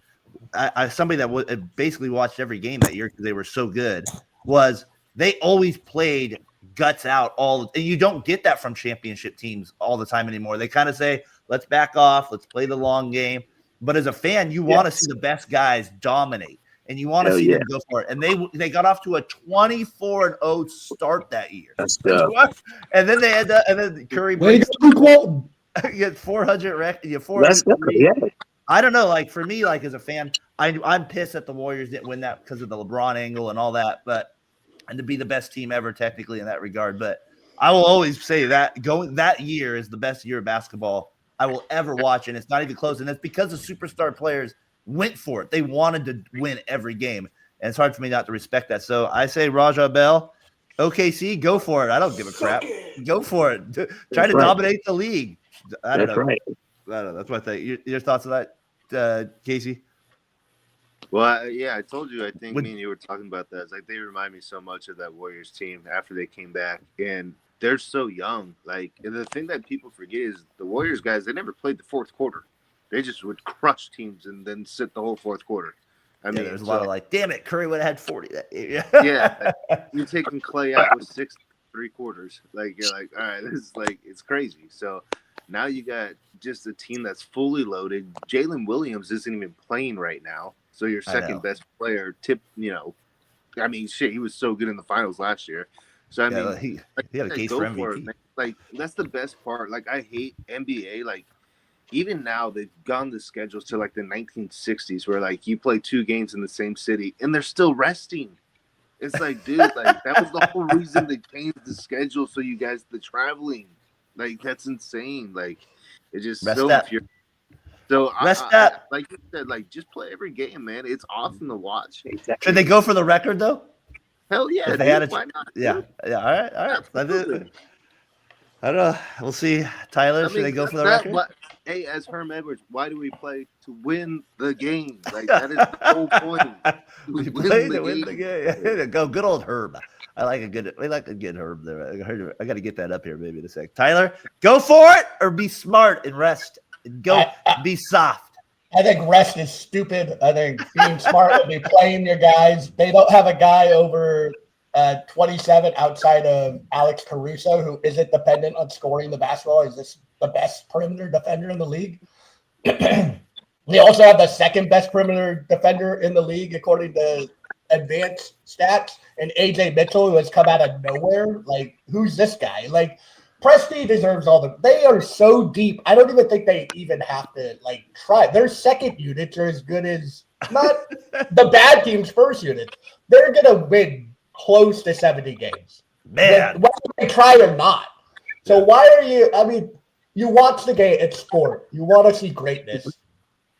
I somebody that basically watched every game that year because they were so good, was they always played guts out and you don't get that from championship teams all the time anymore. They kind of say, let's back off, let's play the long game. But as a fan, you want to see the best guys dominate, and you want to see them go for it. And they got off to a 24-0 start that year. And then they had and then Curry breaks. You get 400 I don't know. Like for me, like as a fan, I'm pissed that the Warriors didn't win that because of the LeBron angle and all that. And to be the best team ever technically in that regard. But I will always say that that year is the best year of basketball I will ever watch, and it's not even close. And it's because the superstar players went for it. They wanted to win every game, and it's hard for me not to respect that. So I say Raja Bell, OKC, go for it. I don't give a crap. Go for it. Try to dominate the league. I don't know. Right. I don't know. That's what I think. Your thoughts on that, Casey? Well, I told you. I think me and you were talking about that. It's like they remind me so much of that Warriors team after they came back, and they're so young. Like, and the thing that people forget is the Warriors guys, they never played the fourth quarter. They just would crush teams and then sit the whole fourth quarter. I mean, there's a lot of like, damn it, Curry would have had 40 that year. yeah, you're taking Clay out with 6 3/4. Like, you're like, all right, this is like, it's crazy. So now you got just a team that's fully loaded. Jalen Williams isn't even playing right now. So your second best player, I mean, shit, he was so good in the finals last year. So I mean, he had a case for MVP. Like, that's the best part. Like, I hate NBA. Like, even now they've gone the schedules to like the 1960s, where like you play 2 games in the same city and they're still resting. It's like, dude, like that was the whole reason they changed the schedule, so you guys the traveling. Like, that's insane. Like, it just so infuriating. So I, like you said, like, just play every game, man. It's awesome to watch. Exactly. Should they go for the record though? Hell yeah, they had why not? Yeah. All right. I don't know. We'll see. Tyler, should they go for the record? Hey, as Herm Edwards, why do we play to win the game? Like, that is the whole point. We play to win the game. Go, good old Herb. We like a good Herb there. I got to get that up here maybe in a sec. Tyler, go for it or be smart and rest. Be soft. I think rest is stupid. I think being smart would be playing your guys. They don't have a guy over 27 outside of Alex Caruso who isn't dependent on scoring the basketball. Is this the best perimeter defender in the league? They also have the second best perimeter defender in the league according to advanced stats, and AJ Mitchell, who has come out of nowhere. Like, who's this guy? Like, Presti deserves all the. They are so deep. I don't even think they even have to like try. Their second units are as good as not the bad team's first unit. They're gonna win close to 70 games. Man, whether they try or not. So why are you? I mean, you watch the game. It's sport. You want to see greatness.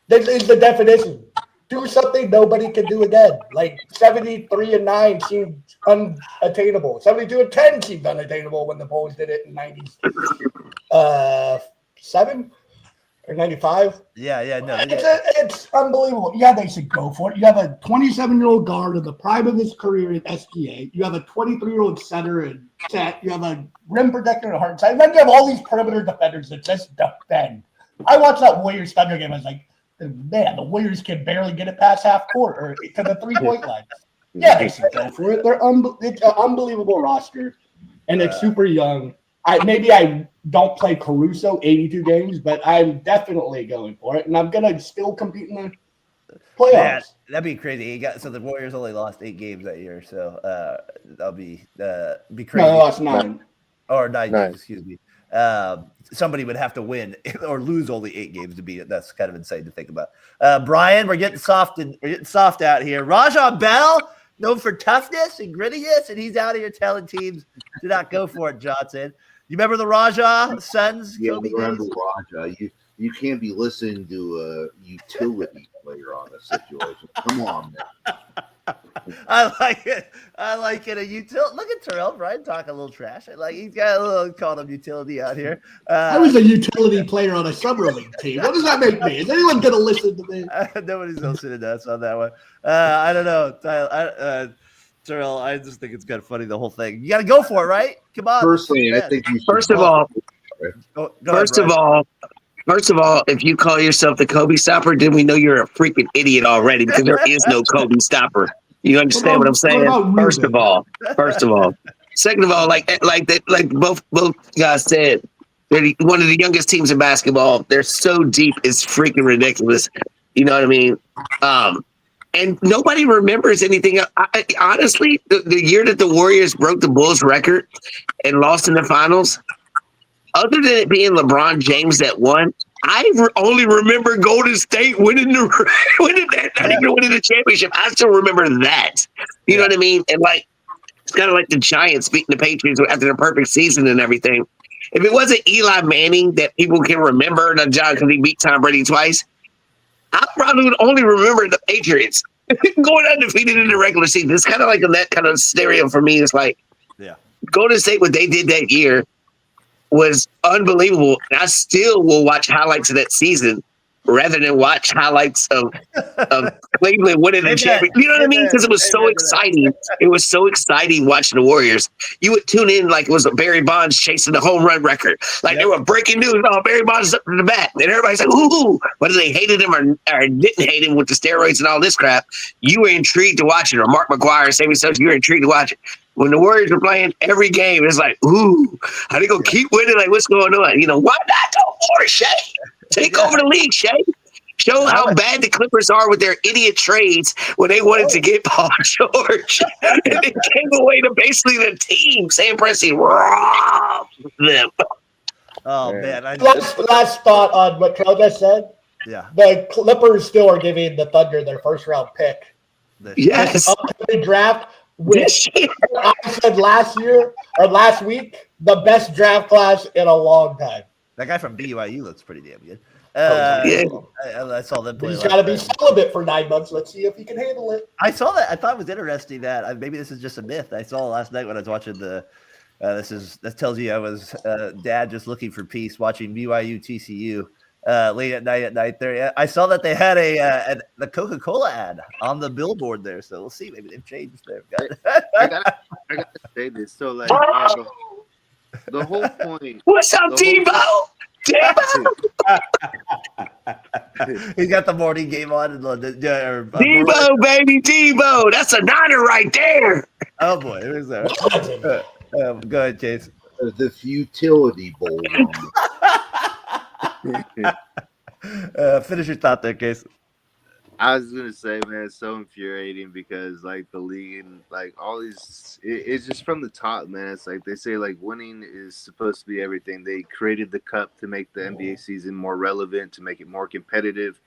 This is the definition. Do something nobody can do again. Like 73-9 seemed unattainable. 72-10 seemed unattainable when the Bulls did it in 97 or 95. Yeah. No, it's unbelievable. Yeah, they should go for it. You have a 27-year-old guard in the prime of his career at SGA. You have a 23-year-old center and set. You have a rim protector and a hard side. And then you have all these perimeter defenders that just defend. I watched that Warriors Thunder game. I was like, man, the Warriors can barely get it past half court or to the 3-point line. Yeah, they should go for it. It's an unbelievable roster, and it's super young. I don't play Caruso 82 games, but I'm definitely going for it, and I'm gonna still compete in the playoffs. Man, that'd be crazy. So the Warriors only lost 8 games that year, so that'll be crazy. No, they lost 9. Or 9 games, excuse me. Somebody would have to win or lose only 8 games to beat it. That's kind of insane to think about. Brian, we're getting soft out here. Raja Bell, known for toughness and grittiness, and he's out here telling teams to not go for it. Johnson, you remember the Raja Suns? Yeah, I remember Raja. You can't be listening to a utility player on a situation. Come on, man. I like it. A utility. Look at Terrell Bryan talking a little trash. He's got a little called him utility out here. I was a utility player on a summer league team. What does that make me? Is anyone going to listen to me? Nobody's listening to us on that one. I don't know, Tyler. Terrell, I just think it's kind of funny, the whole thing. You got to go for it, right? Come on. Personally, I think you should. First of all, if you call yourself the Kobe stopper, then we know you're a freaking idiot already because there is no Kobe stopper. You understand what I'm saying? First of all. Second of all, like both guys said, they're one of the youngest teams in basketball. They're so deep, it's freaking ridiculous. You know what I mean? And nobody remembers anything. Honestly, the year that the Warriors broke the Bulls record and lost in the finals, other than it being LeBron James that won, I only remember Golden State winning that, not even winning the championship. I still remember that. You know what I mean? And it's kind of like the Giants beating the Patriots after the perfect season and everything. If it wasn't Eli Manning that people can remember, not John, because he beat Tom Brady twice, I probably would only remember the Patriots going undefeated in the regular season. It's kind of like that kind of scenario for me. It's like, Golden State, what they did that year was unbelievable. And I still will watch highlights of that season rather than watch highlights of Cleveland winning the championship. You know what I mean? Because it was so exciting. It was so exciting watching the Warriors. You would tune in like it was Barry Bonds chasing the home run record. Like they were breaking news. Oh, Barry Bonds is up to the bat. And everybody's like, ooh. Whether they hated him or didn't hate him with the steroids and all this crap, you were intrigued to watch it. Or Mark McGuire, Sammy Sosa, you were intrigued to watch it. When the Warriors were playing every game, it's like, ooh, how they gonna keep winning? Like, what's going on? You know, why not go more, Shea? Take over the league, Shea. Show how bad the Clippers are with their idiot trades when they wanted to get Paul George. And they came away to basically the team. Sam Presti robbed them. Oh, man. Last thought on what Kel just said. Yeah. The Clippers still are giving the Thunder their first round pick. Yes. Upcoming draft, which I said last week, the best draft class in a long time. That guy from BYU looks pretty damn good. I saw them play. He's got to be celibate for 9 months. Let's see if he can handle it. I saw that. I thought it was interesting that maybe this is just a myth. I saw last night when I was watching that tells you I was dad just looking for peace watching BYU TCU late at night at 9:30. I saw that they had the Coca-Cola ad on the billboard there, so we'll see. Maybe they've changed there. I gotta say this. So like the whole point. What's up, Debo? He's got the morning game on in London. Debo, baby, Debo. That's a Niner right there. Oh boy, who's that? Go ahead, Chase. The futility bowl. Finish your thought there, Case. I was gonna say, man, it's so infuriating because like the league and like all these, it's just from the top, man. It's like they say, like winning is supposed to be everything. They created the cup to make the NBA season more relevant, to make it more competitive,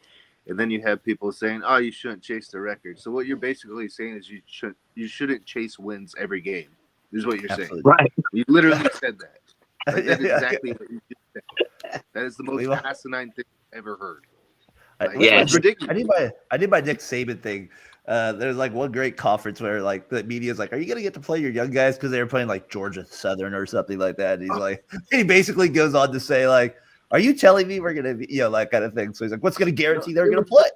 and then you have people saying, "Oh, you shouldn't chase the record." So what you're basically saying is you shouldn't chase wins every game. Is what you're saying, right? You literally said that. Like, that's exactly what you just said. That is the most asinine thing I've ever heard. It's ridiculous. I did my Nick Saban thing. There's like one great conference where like the media's like, "Are you gonna get to play your young guys?" Because they were playing like Georgia Southern or something like that. And he's like, he basically goes on to say like, "Are you telling me we're gonna be, that kind of thing?" So he's like, "What's gonna guarantee they're gonna play?"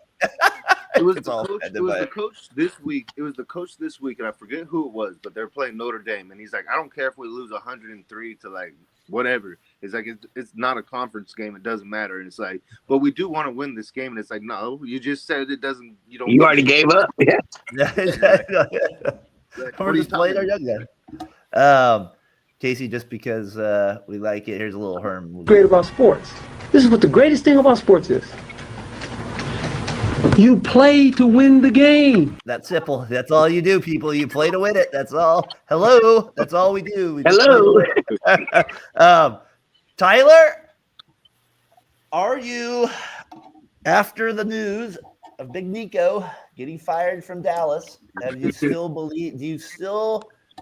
It was the coach this week. It was the coach this week, and I forget who it was, but they're playing Notre Dame, and he's like, "I don't care if we lose 103 to like whatever." It's like it's not a conference game; it doesn't matter. And it's like, but we do want to win this game, and it's like, no, you just said it doesn't. You don't. You already gave up. Yeah. We're just playing our young guy. Casey, just because we like it, here's a little Herm. Great about sports. This is what the greatest thing about sports is. You play to win the game. That's simple. That's all you do, people. You play to win it. That's all. Hello. That's all we do. Hello. Tyler, are you, after the news of Big Nico getting fired from Dallas, do you still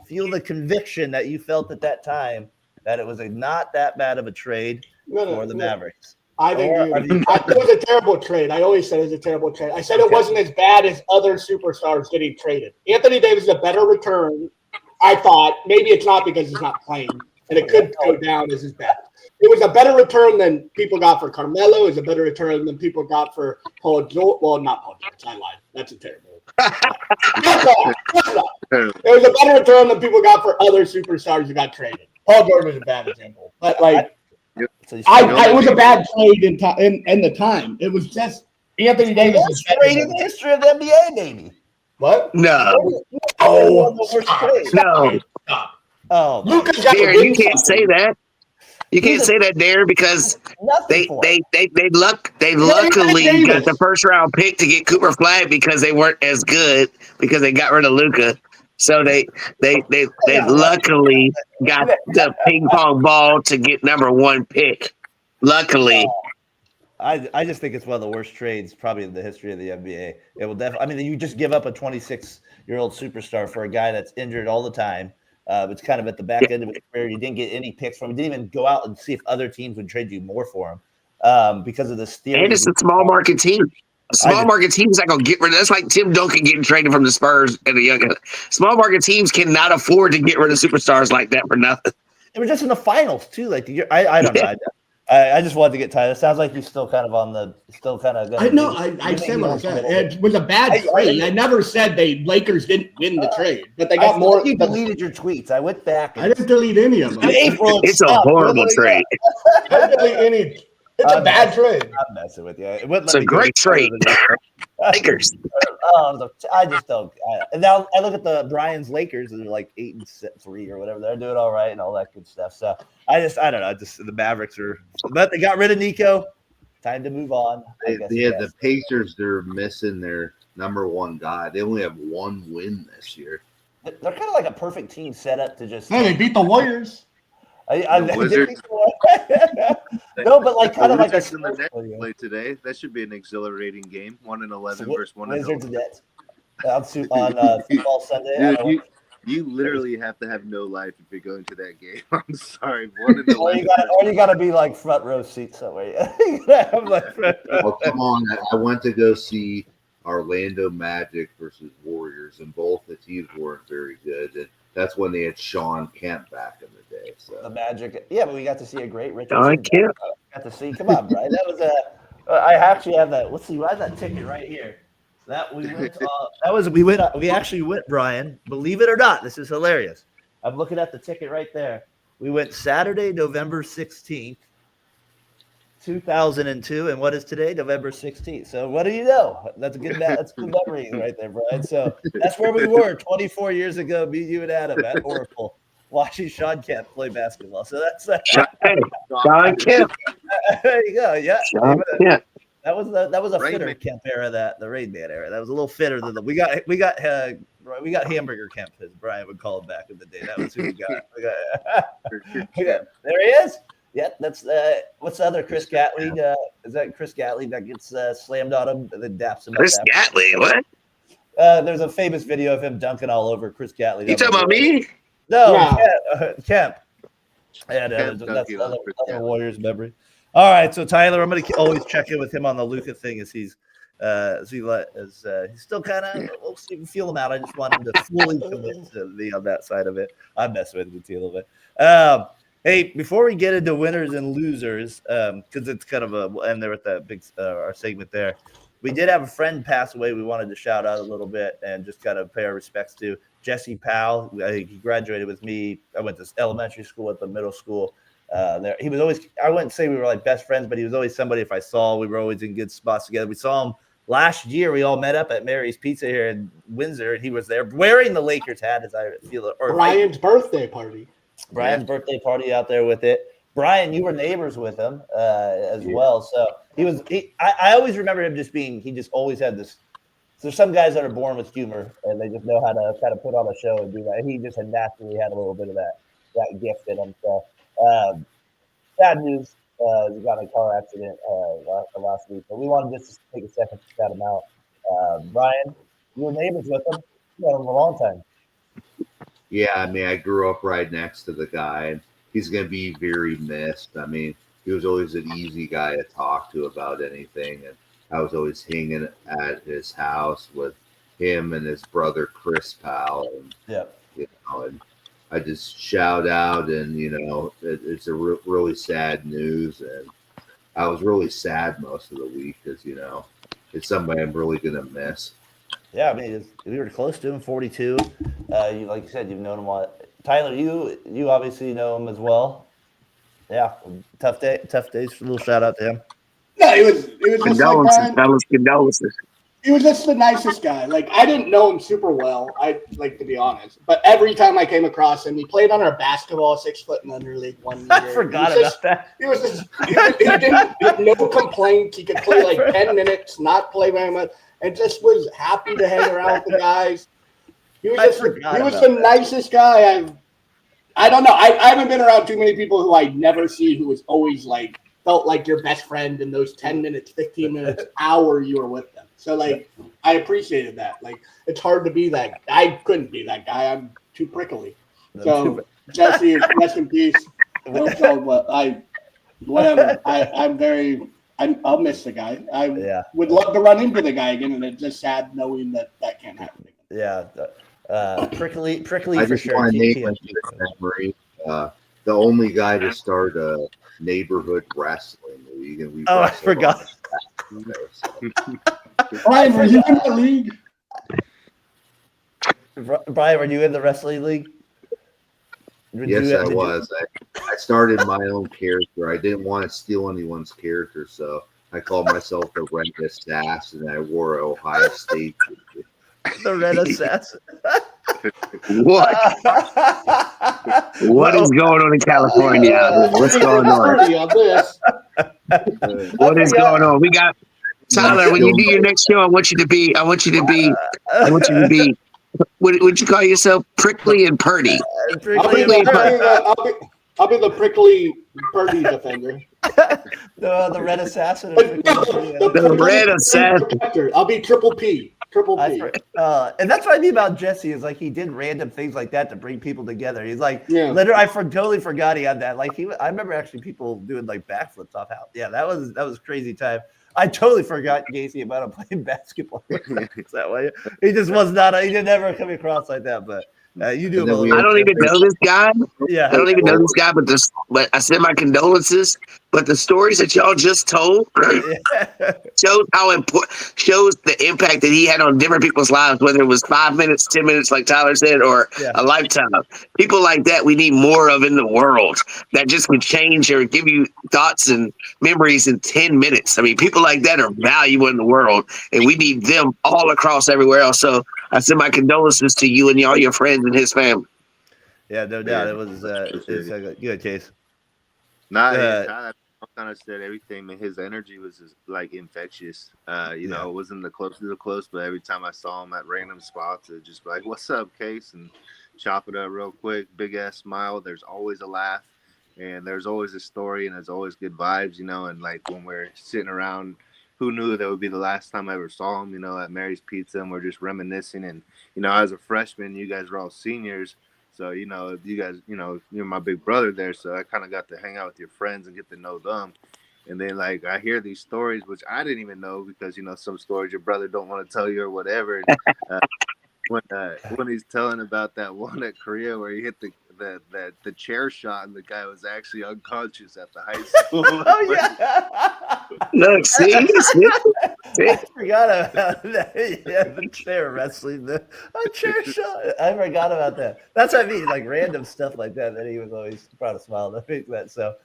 feel the conviction that you felt at that time that it was not that bad of a trade for the Mavericks? I think it was a terrible trade. I always said it was a terrible trade. I said it wasn't as bad as other superstars getting traded. Anthony Davis is a better return. I thought maybe it's not because he's not playing, and it could go down as his bad. It was a better return than people got for Carmelo. It was a better return than people got for Paul George. Well, not Paul George. I lied. That's a terrible. It was a better return than people got for other superstars who got traded. Paul George was a bad example, but like. It was a bad trade in the time. It was just Anthony Davis. Worst trade in the history of the NBA, maybe. What? No. No. Oh, Darren, you can't say that. You can't say that, Darren, because they luckily got the first round pick to get Cooper Flag because they weren't as good because they got rid of Luka. So they luckily got the ping pong ball to get number one pick. Luckily. I just think it's one of the worst trades probably in the history of the NBA. It will definitely. I mean, you just give up a 26-year-old superstar for a guy that's injured all the time. It's kind of at the back end of his career. You didn't get any picks from him. You didn't even go out and see if other teams would trade you more for him because of this theory. And it's a small market team. Small market teams not gonna get rid of. That's like Tim Duncan getting traded from the Spurs and the young. Small market teams cannot afford to get rid of superstars like that for nothing. They were just in the finals too. Like I don't know. I just wanted to get tired. It sounds like he's still kind of I know. I said what I said. It was a bad trade. I never said Lakers didn't win the trade, but they got more. You deleted your tweets. I went back. I didn't delete any of them. In April, It's a horrible trade. I didn't delete any. It's a bad trade. I'm messing with you. It's a great trade. Lakers. I just don't. And now I look at the Brian's Lakers, and they're like 8-3 or whatever. They're doing all right and all that good stuff. So I don't know. Just the Mavericks are, but they got rid of Nico. Time to move on. The Pacers. They're missing their number one guy. They only have one win this year. They're kind of like a perfect team set up to just. Hey, they beat the Warriors. Wizards. No, but like kind of like a play today. That should be an exhilarating game. 1-11 versus 1-11. Wizards Nets on football Sunday. Dude, you literally have to have no life if you're going to that game. I'm sorry. 1-11. Or you got to be like front row seat somewhere. You gotta have like front row. Oh, come on. I went to go see Orlando Magic versus Warriors, and both the teams weren't very good. And that's when they had Sean Kemp back in the day. So The Magic. Yeah, but we got to see a great Richard. Kemp. Got to see. Come on, Brian. That was I actually have that. Let's see. I have that ticket right here. That we went. We actually went, Brian. Believe it or not, this is hilarious. I'm looking at the ticket right there. We went Saturday, November 16th, 2002, and what is today? November 16th. So what do you know? That's a good. That's good memory right there, Brian. So that's where we were 24 years ago. Me, you, and Adam at Oracle, watching Sean Kemp play basketball. So that's Sean Kemp. There you go. Yeah. Sean Kemp. That was a Rain fitter Man. Kemp era. The Rain Man era. That was a little fitter than we got Hamburger Kemp, as Brian would call him back in the day. That was who we got. There he is. Yeah, that's what's the other Chris Gatley? Is that Chris Gatley that gets slammed on him and then daps him? Chris Gatley, what? There's a famous video of him dunking all over Chris Gatley. You talking about me? No, Kemp. Yeah, Kemp that's dunking on Chris other Gatley. Warriors memory. All right, so Tyler, I'm going to always check in with him on the Luka thing as he's still kind of we'll see, feel him out. I just want him to fully commit to me on that side of it. I'm messing with you too a little bit. Hey, before we get into winners and losers, because it's kind of we'll end there with that big our segment there. We did have a friend pass away. We wanted to shout out a little bit and just kind of pay our respects to Jesse Powell. I think he graduated with me. I went to elementary school at the middle school. There, he was always. I wouldn't say we were like best friends, but he was always somebody. If I saw, we were always in good spots together. We saw him last year. We all met up at Mary's Pizza here in Windsor, and he was there wearing the Lakers hat, as I feel it. Brian's birthday party. Brian's birthday party out there with it. Brian, you were neighbors with him as well. So I always remember him just being. He just always had this. So there's some guys that are born with humor, and they just know how to kind of put on a show and do that. He just naturally had a little bit of that gift in him. So. Bad news. He got in a car accident last week, but we wanted just to take a second to shout him out. Brian, you were neighbors with him. You know him a long time. Yeah, I mean, I grew up right next to the guy, and he's going to be very missed. I mean, he was always an easy guy to talk to about anything, and I was always hanging at his house with him and his brother Chris Powell. And, and I just shout out, and it's a really sad news, and I was really sad most of the week because it's somebody I'm really gonna miss. Yeah, I mean, we were close to him, 42. Like you said, you've known him a lot. Tyler, you obviously know him as well. Yeah, tough days. A little shout out to him. No, it was just Condolences, like fellas, condolences. he was just the nicest guy. Like, I didn't know him super well, to be honest. But every time I came across him, he played on our basketball 6 foot and under league 1 year. I forgot about that. He was just he didn't no complaints. He could play like 10 minutes, not play very much, and just was happy to hang around with the guys. He was the nicest guy I don't know. I haven't been around too many people who I never see who was always like felt like your best friend in those 10 minutes, 15 minutes, hour you were with them. So, like, I appreciated that. Like, it's hard to be that. I couldn't be that guy. I'm too prickly. So, Jesse, rest in peace. I'll miss the guy. I would love to run into the guy again, and it's just sad knowing that can't happen again. Yeah. Prickly I for just sure. want to name my memory. The only guy to start a neighborhood wrestling league, and we I wrestled forgot. on the so. Brian, were you in the league? Brian, were you in the wrestling league? Yes, I was. I started my own character. I didn't want to steal anyone's character, so I called myself the Red Assassin, and I wore an Ohio State jersey. The Red Assassin. What? What is going on in California? What's going on? What is going on? We got Tyler. When you do your next show, I want you to be. What would you call yourself? Prickly and Purdy. I'll be the prickly Purdy defender. The Red Assassin. The Red Assassin. I'll be Triple P. And that's what I mean about Jesse is like he did random things like that to bring people together. He's like, literally, totally forgot he had that. Like I remember actually people doing like backflips off house. Yeah, that was crazy time. I totally forgot Gacy about him playing basketball. That way, he just was not. He did never come across like that. But you do. I don't even know this guy. Yeah, I don't even know this guy. But I send my condolences. But the stories that y'all just told shows how important, shows the impact that he had on different people's lives. Whether it was 5 minutes, 10 minutes, like Tyler said, or a lifetime. People like that we need more of in the world. That just can change or give you thoughts and memories in 10 minutes. I mean, people like that are valuable in the world, and we need them all across everywhere else. So I send my condolences to you and all your friends and his family. Yeah, no doubt. It was a good case. Nah, kind of said everything, man. His energy was just, like infectious. You know, it wasn't the close, but every time I saw him at random spots, it just like, "What's up, Case?" and chop it up real quick. Big ass smile. There's always a laugh, and there's always a story, and there's always good vibes, you know. And like when we're sitting around, who knew that would be the last time I ever saw him? You know, at Mary's Pizza, and we're just reminiscing. And you know, as a freshman, you guys were all seniors. So, you know, you guys, you know, you're my big brother there. So I kind of got to hang out with your friends and get to know them. And then, like, I hear these stories, which I didn't even know because, you know, some stories your brother don't want to tell you or whatever. When he's telling about that one at Korea where he hit the chair shot and the guy was actually unconscious at the high school. Oh, yeah. Look, see? I forgot about that. Yeah, the chair wrestling, the chair shot. I forgot about that. That's what I mean, like random stuff like that. That he was always proud of smile to make that. So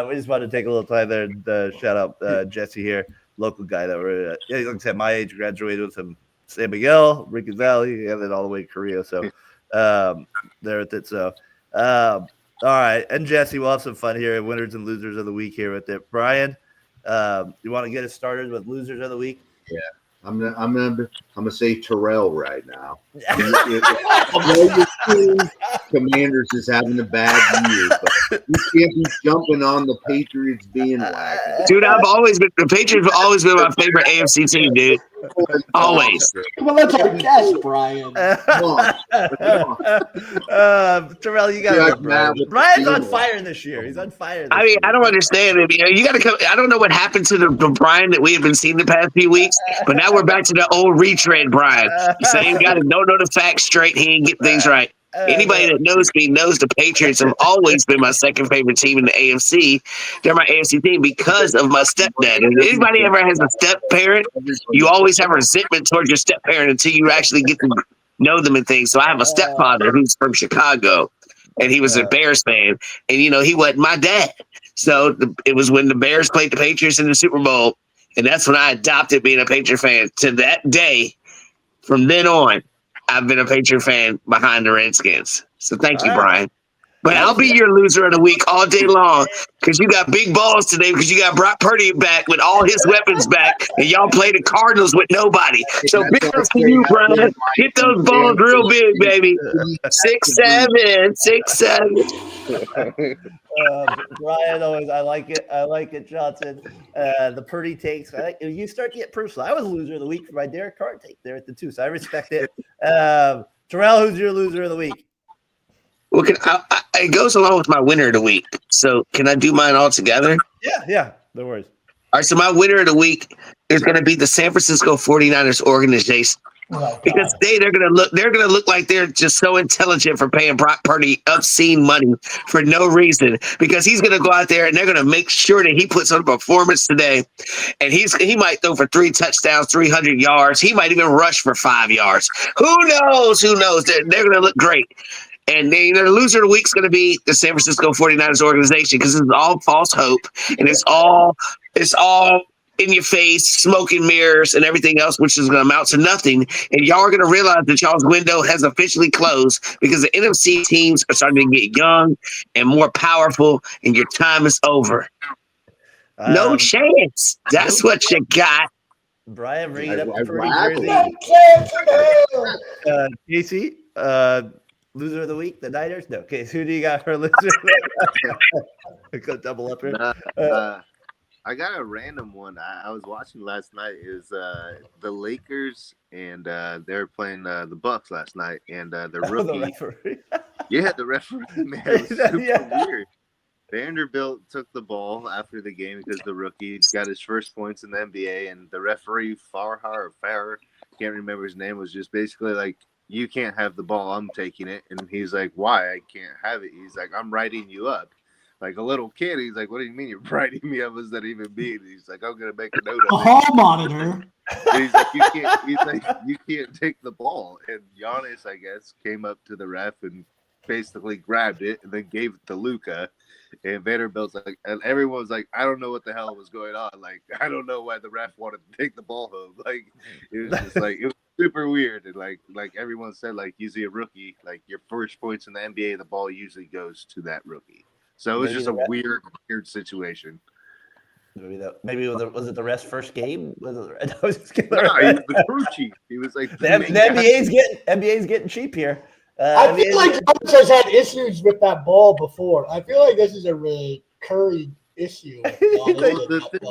we just wanted to take a little time there and shout out Jesse here, local guy that were, like I said, my age, graduated with some San Miguel, Rican Valley, and then all the way to Korea. So there with it. So all right, and Jesse, we'll have some fun here. Winners and losers of the week here with it. Brian. You want to get us started with losers of the week? Yeah, I'm gonna say Terrell right now. Commanders is having a bad year, but you can't be jumping on the Patriots bandwagon. Dude, the Patriots have always been my favorite AFC team, dude. Always. Well, that's our guess, Brian. Terrell, you got Brian's on fire this year. He's on fire. I mean, I don't understand it. You know, you got to come. I don't know what happened to the Brian that we have been seeing the past few weeks, but now we're back to the old retread Brian. Same guy that don't know the facts straight. He ain't get things right. Anybody that knows me knows the Patriots have always been my second favorite team in the AFC. They're my AFC team because of my stepdad. If anybody ever has a step parent, you always have resentment towards your step parent until you actually get to know them and things. So I have a stepfather who's from Chicago, and he was a Bears fan. And, you know, he wasn't my dad. So it was when the Bears played the Patriots in the Super Bowl, and that's when I adopted being a Patriot fan. To that day, from then on, I've been a Patriot fan behind the Redskins. So thank you, Brian. But I'll be your loser of the week all day long because you got big balls today because you got Brock Purdy back with all his weapons back, and y'all play the Cardinals with nobody. So big ups to you, Brian. Get those balls real big, baby. 6'7", 6'7". Brian, always, I like it, Johnson. The Purdy takes. You start to get personal. I was loser of the week for my Derek Carr take there at the 2, so I respect it. Terrell, who's your loser of the week? Well, it goes along with my winner of the week. So can I do mine all together? Yeah. No worries. All right, so my winner of the week is going to be the San Francisco 49ers Oh, because God. they're gonna look like they're just so intelligent for paying Brock Purdy obscene money for no reason, because he's gonna go out there and they're gonna make sure that he puts on a performance today, and he might throw for 3 touchdowns, 300 yards. He might even rush for 5 yards. Who knows? Who knows? They're gonna look great. And the loser of the week's going to be the San Francisco 49ers organization, because it's all false hope, and it's all in your face, smoke and mirrors and everything else, which is going to amount to nothing. And y'all are going to realize that y'all's window has officially closed, because the NFC teams are starting to get young and more powerful, and your time is over. No chance. That's what you got. Brian, bring it up I to Purdy rattled jersey. Casey, loser of the week, the Niners? No. Casey, who do you got for loser of the week? Go double up here. I got a random one. I was watching last night. Is the Lakers, and they're playing the Bucks last night, and the rookie. The referee. Yeah, the referee, man, it was super weird. Vanderbilt took the ball after the game because the rookie got his first points in the NBA, and the referee, Farrar, can't remember his name, was just basically like, you can't have the ball, I'm taking it. And he's like, why? I can't have it. He's like, I'm writing you up. Like a little kid, he's like, what do you mean you're writing me up? What does that even mean? He's like, I'm gonna make a note A of it. hall monitor. And he's like, you can't take the ball. And Giannis, I guess, came up to the ref and basically grabbed it and then gave it to Luka. And Vanderbilt's like, and everyone was like, I don't know what the hell was going on. Like, I don't know why the ref wanted to take the ball home. Like, it was just like, it was super weird. And like everyone said, like, usually a rookie, like your first points in the NBA, the ball usually goes to that rookie. So it was just a weird situation. Maybe was it the ref's first game? Was it, I was just kidding. No, he was the crew chief. He was like the NBA's getting cheap here. I feel like Giannis has had issues with that ball before. I feel like this is a really Curry issue. The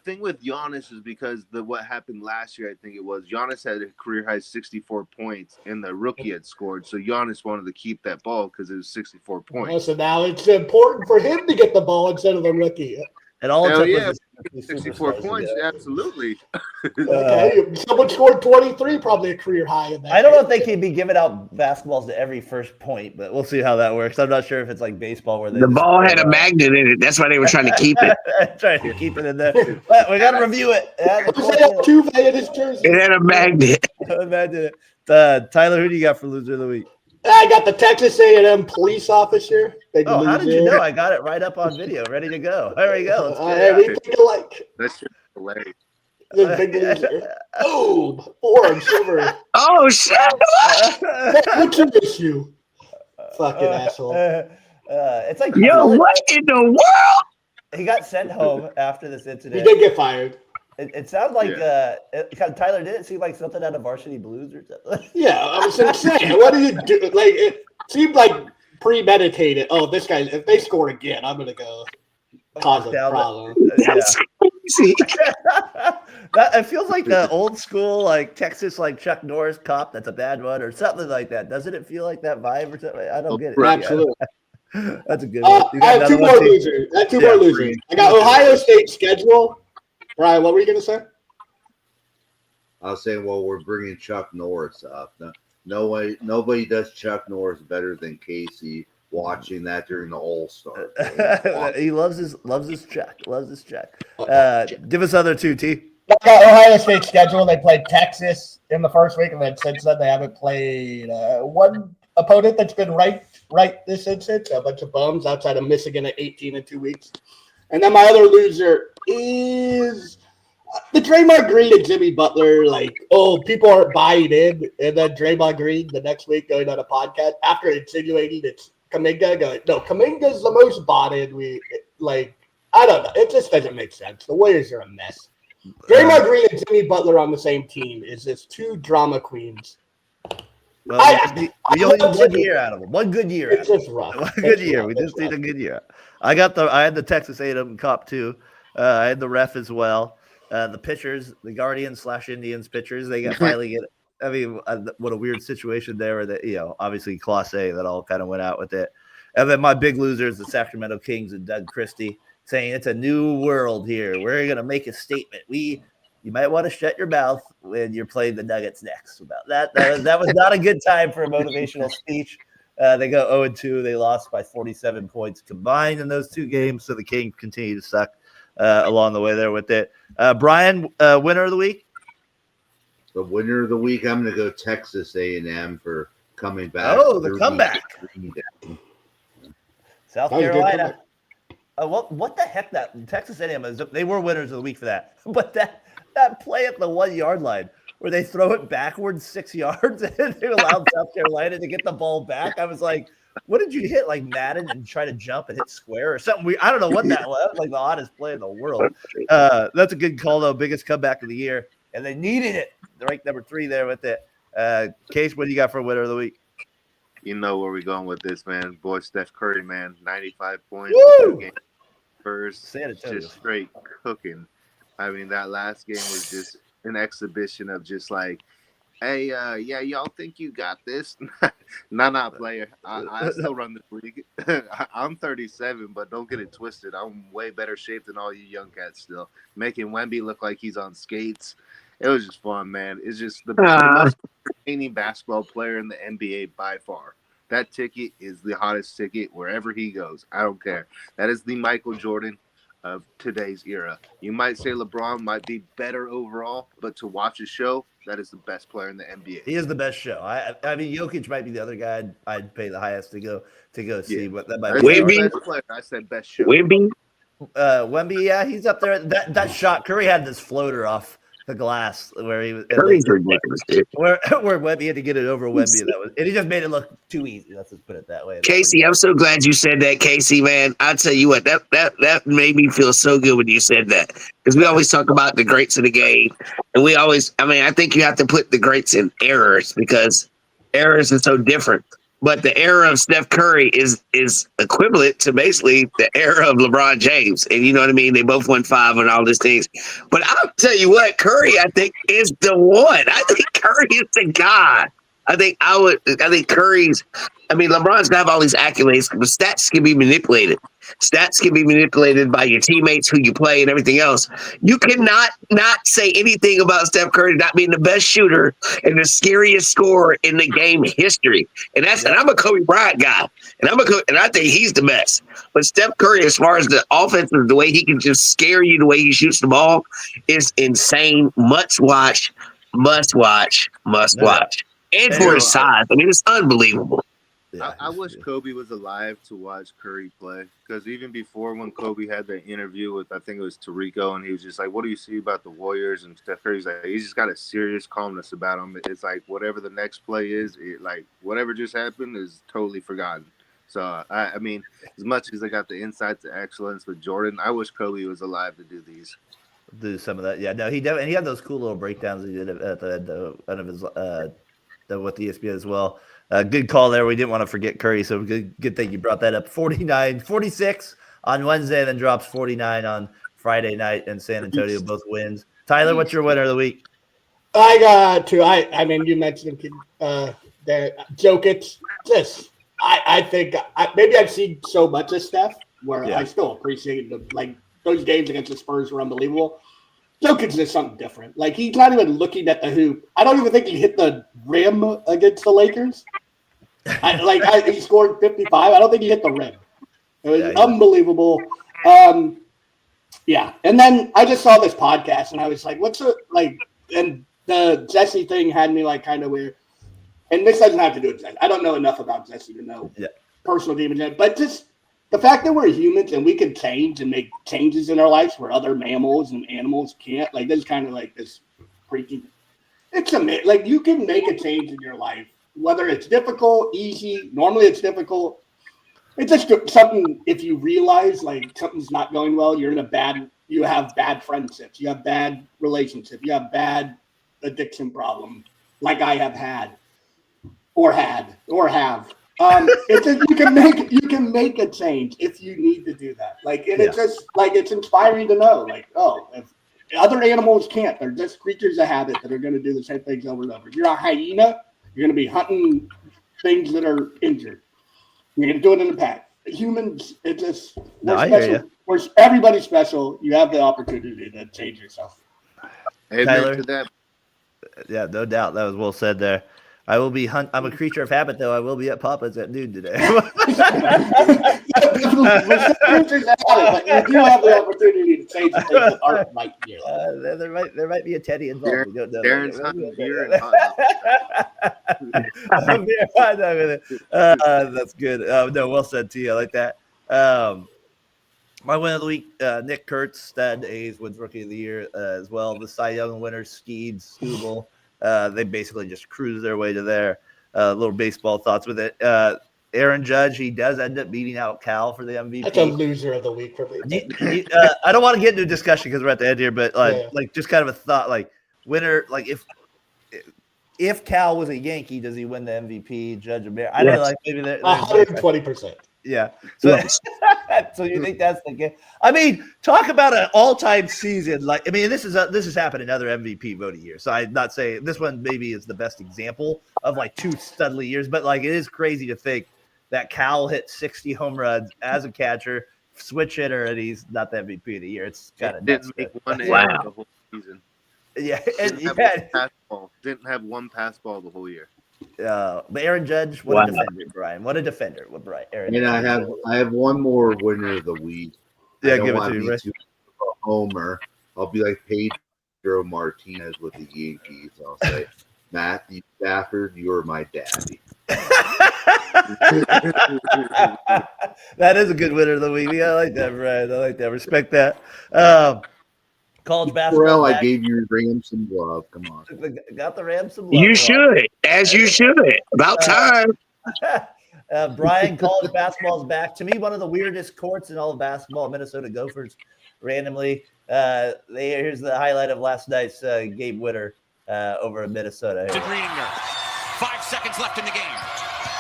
thing with Giannis is because what happened last year, I think it was, Giannis had a career high 64 points, and the rookie had scored. So Giannis wanted to keep that ball because it was 64 points. Oh, so now it's important for him to get the ball instead of the rookie. And all Hell it yeah, was 64 points, absolutely. Okay, someone scored 23, probably a career high in that. I don't know if they can be giving out basketballs to every first point, but we'll see how that works. I'm not sure if it's like baseball where the ball had a magnet in it. That's why they were trying to keep it. Trying to keep it in there. But we got to review it. It in his jersey. It had a magnet. Imagine it. Tyler, who do you got for loser of the week? I got the Texas A&M police officer. Oh, how did you know? I got it right up on video, ready to go. There we go. We think alike. That's just hilarious. The big loser. Oh, orange, silver. Oh, shit. What's your issue? Fucking asshole. It's like, yo, what in the world? He got sent home after this incident. He did get fired. It sounds like Tyler, did it seem like something out of Varsity Blues or something? Yeah, I was saying, what do you do? Like, it seemed like premeditated. Oh, this guy, if they score again, I'm gonna go cause a problem. That's crazy. It feels like the old school, like Texas, like Chuck Norris cop. That's a bad one, or something like that. Doesn't it feel like that vibe or something? I don't get it. Absolutely. That's a good one. I have two more losers. I got Ohio State schedule. Brian, what were you going to say? I was saying, well, we're bringing Chuck Norris up. Nobody does Chuck Norris better than Casey. Watching that during the All-Star. He loves his Chuck. Give us other two, T. I got Ohio State schedule. They played Texas in the first week, and then since then they haven't played one opponent that's been right this instance. A bunch of bums outside of Michigan at 18 in 2 weeks. And then my other loser is the Draymond Green and Jimmy Butler. Like, people aren't buying in. And then Draymond Green the next week going on a podcast after insinuating it's Kuminga going, no, Kuminga's the most bought in. I don't know. It just doesn't make sense. The Warriors are a mess. Draymond Green and Jimmy Butler on the same team is just two drama queens. Well, we only need 1 year out of them. 1 good year. It's just rough. One good year. We just need a good year. I had the Texas A&M Cop too. I had the ref as well. The pitchers, the Guardians / Indians pitchers, they finally get. I mean, what a weird situation there. That obviously Class A that all kind of went out with it. And then my big losers, the Sacramento Kings and Doug Christie, saying it's a new world here. We're gonna make a statement. you might want to shut your mouth when you're playing the Nuggets next. About that. That was not a good time for a motivational speech. They go 0-2. They lost by 47 points combined in those 2 games. So the Kings continue to suck along the way there with it. Brian, winner of the week? The winner of the week, I'm going to go Texas A&M for coming back. Oh, the comeback. South That was a good Carolina. What the heck? That Texas A&M they were winners of the week for that. But that play at the 1 yard line where they throw it backwards 6 yards and they allowed South Carolina to get the ball back. I was like, what did you hit? Like Madden and try to jump and hit square or something? I don't know what that was. That was like the oddest play in the world. That's a good call though. Biggest comeback of the year, and they needed it. They're ranked number 3 there with it. Case, what do you got for winner of the week? You know where we're going with this, man. Boy, Steph Curry, man, 95 points. Woo! First, San Antonio. just straight cooking. I mean, that last game was just an exhibition of just like, hey, yeah, y'all think you got this? Nah, player. I still run this league. I'm 37, but don't get it twisted. I'm way better shape than all you young cats still. Making Wemby look like he's on skates. It was just fun, man. It's just the most entertaining basketball player in the NBA by far. That ticket is the hottest ticket wherever he goes. I don't care. That is the Michael Jordan of today's era. You might say LeBron might be better overall, but to watch a show, that is the best player in the NBA. He is the best show. I mean, Jokic might be the other guy I'd pay the highest to go see. Yeah. But that might Wemby? Best player. I said best show. Wemby? Wemby, yeah, he's up there. That shot, Curry had this floater off the glass where he was Curry's ridiculous, dude. where Wemby had to get it over Wemby. And he just made it look too easy. Let's just put it that way. Casey, I'm so glad you said that, Casey, man. I tell you what, that made me feel so good when you said that. Because we always talk about the greats of the game. And I think you have to put the greats in errors because errors are so different. But the era of Steph Curry is equivalent to basically the era of LeBron James. And you know what I mean? They both won 5 and all these things. But I'll tell you what, Curry, I think, is the one. I think Curry is the guy. I think Curry's, LeBron's gonna have all these accolades, but stats can be manipulated. Stats can be manipulated by your teammates, who you play, and everything else. You cannot not say anything about Steph Curry not being the best shooter and the scariest scorer in the game history. And I'm a Kobe Bryant guy, and I think he's the best. But Steph Curry, as far as the offense, the way he can just scare you, the way he shoots the ball, is insane. Must watch. And for his size, it's unbelievable. Yeah, I wish Kobe was alive to watch Curry play, because even before, when Kobe had that interview with, I think it was Tarico, and he was just like, what do you see about the Warriors? And Steph Curry's like, he's just got a serious calmness about him. It's like whatever the next play is, whatever just happened is totally forgotten. So, I mean, as much as I got the insight to excellence with Jordan, I wish Kobe was alive to do these. Do some of that. Yeah, no, he had those cool little breakdowns he did at the end of his with ESPN as well. Good call there. We didn't want to forget Curry, so good thing you brought that up. 46 on Wednesday, then drops 49 on Friday night, and San Antonio both wins. Tyler, what's your winner of the week? I got 2. I mean, you mentioned Jokic. I think maybe I've seen so much of Steph where I still appreciate those games against the Spurs were unbelievable. Jokic is something different. Like, he's not even looking at the hoop. I don't even think he hit the rim against the Lakers. He scored 55. I don't think he hit the rim. It was unbelievable. Yeah. And then I just saw this podcast, and I was like, and the Jesse thing had me, kind of weird. And this doesn't have to do with Jesse. I don't know enough about Jesse to know personal demons, but just the fact that we're humans and we can change and make changes in our lives where other mammals and animals can't, this is kind of this freaking, it's amazing. You can make a change in your life, whether it's difficult, easy. Normally it's difficult. It's just something, if you realize something's not going well, you have bad friendships, you have bad relationships, you have bad addiction problem, like I have had or have. It's just, you can make a change if you need to do that. It's just it's inspiring to know. If other animals can't, they're just creatures of habit that are going to do the same things over and over. If you're a hyena, you're going to be hunting things that are injured. You're going to do it in the pack. Humans, it just we're special. Everybody's special. You have the opportunity to change yourself. Amen Tyler? to that. Yeah, no doubt. That was well said there. I will be I'm a creature of habit, though. I will be at Papa's at noon today. We're still creatures of habit, but you do have the opportunity to change the things that aren't right in your life. There might be a Teddy involved. We don't know. Darren's hunting beer and hot dogs. That's good. No, well said, T. I like that. My win of the week, Nick Kurtz, Stad A's wins Rookie of the Year as well. The Cy Young winners, Skeed, Stubel, they basically just cruise their way to there. Little baseball thoughts with it. Aaron Judge, he does end up beating out Cal for the MVP. That's a loser of the week for me. I don't want to get into a discussion because we're at the end here, but like just kind of a thought, like winner, like if Cal was a Yankee, does he win the MVP? Judge a Bear? I don't know, like maybe 120%. Yeah. So, so you think that's the game? I mean, talk about an all-time season. Like, I mean, this has happened in other MVP voting years. So I'm not saying this one maybe is the best example of like two studly years, but like it is crazy to think that Cal hit 60 home runs as a catcher, switch hitter, and he's not the MVP of the year. It's kind of didn't make one error the whole season. Yeah, Didn't have one pass ball the whole year. But Aaron Judge, what a defender, Brian. What a defender with Brian. Aaron And Judge. I have one more winner of the week. Yeah, give it to me, Ray. A homer. I'll be like Pedro Martinez with the Yankees. I'll say, Matthew Stafford, you're my daddy. That is a good winner of the week. I like that, Brian. I like that. Respect that. College basketball. Terrell, I gave you Rams some love. Come on. Got the Rams some love. You should, as you should. About time. Brian, college basketball is back. To me, one of the weirdest courts in all of basketball, Minnesota Gophers, randomly. Here's the highlight of last night's game winner over in Minnesota. Reedinger. 5 seconds left in the game.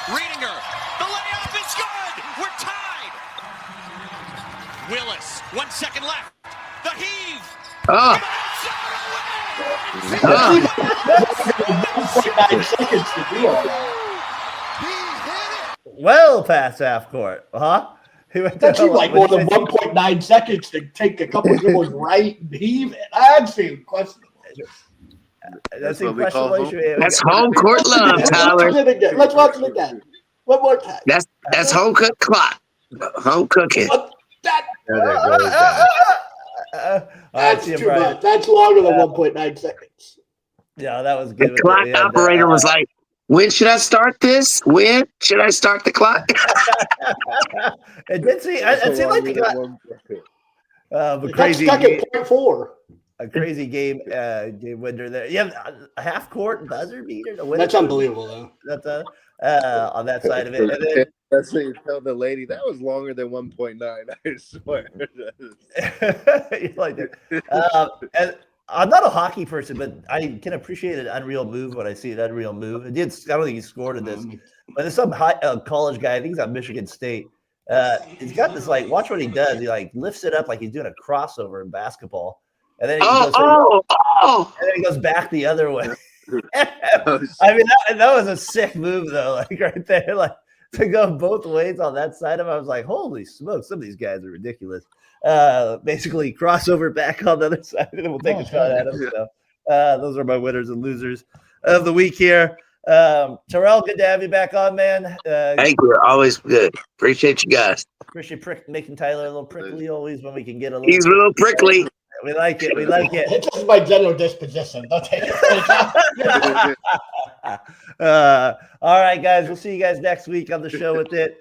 Reedinger. The layup is good. We're tied. Willis. 1 second left. The heave. Oh. Well past half court, huh? That seemed like more than 1.9 seconds to take a couple of dribbles right and heave it. That seemed questionable. That's home court love, Tyler. Let's watch it again. One more time. That's home cook clock. Home cooking. That's too much. That's longer than 1.9 seconds. Yeah, that was good. The clock operator was like, when should I start this? When should I start the clock? It did seem like they got crazy. Stuck at 0.4. A crazy game winner there. You have a half court buzzer beater to win. That's unbelievable, though. That's on that side of it. And then, that's what you tell the lady. That was longer than 1.9. I swear. You like that. And I'm not a hockey person, but I can appreciate an unreal move when I see an unreal move. I don't think he scored in this, but there's some college guy. I think he's at Michigan State. He's got this watch what he does. He lifts it up like he's doing a crossover in basketball, and then he goes back the other way. I mean, that was a sick move though. Right there, to go both ways on that side of him. I was like, holy smokes, some of these guys are ridiculous. Basically crossover back on the other side, and then we'll take a shot at him. So those are my winners and losers of the week here. Terrell, good to have you back on, man. Thank you. Always good. Appreciate you guys. Appreciate making Tyler a little prickly always when we can get a little. He's a little prickly. We like it. We like it. It's just my general disposition. Don't take it. All right, guys. We'll see you guys next week on the show with it.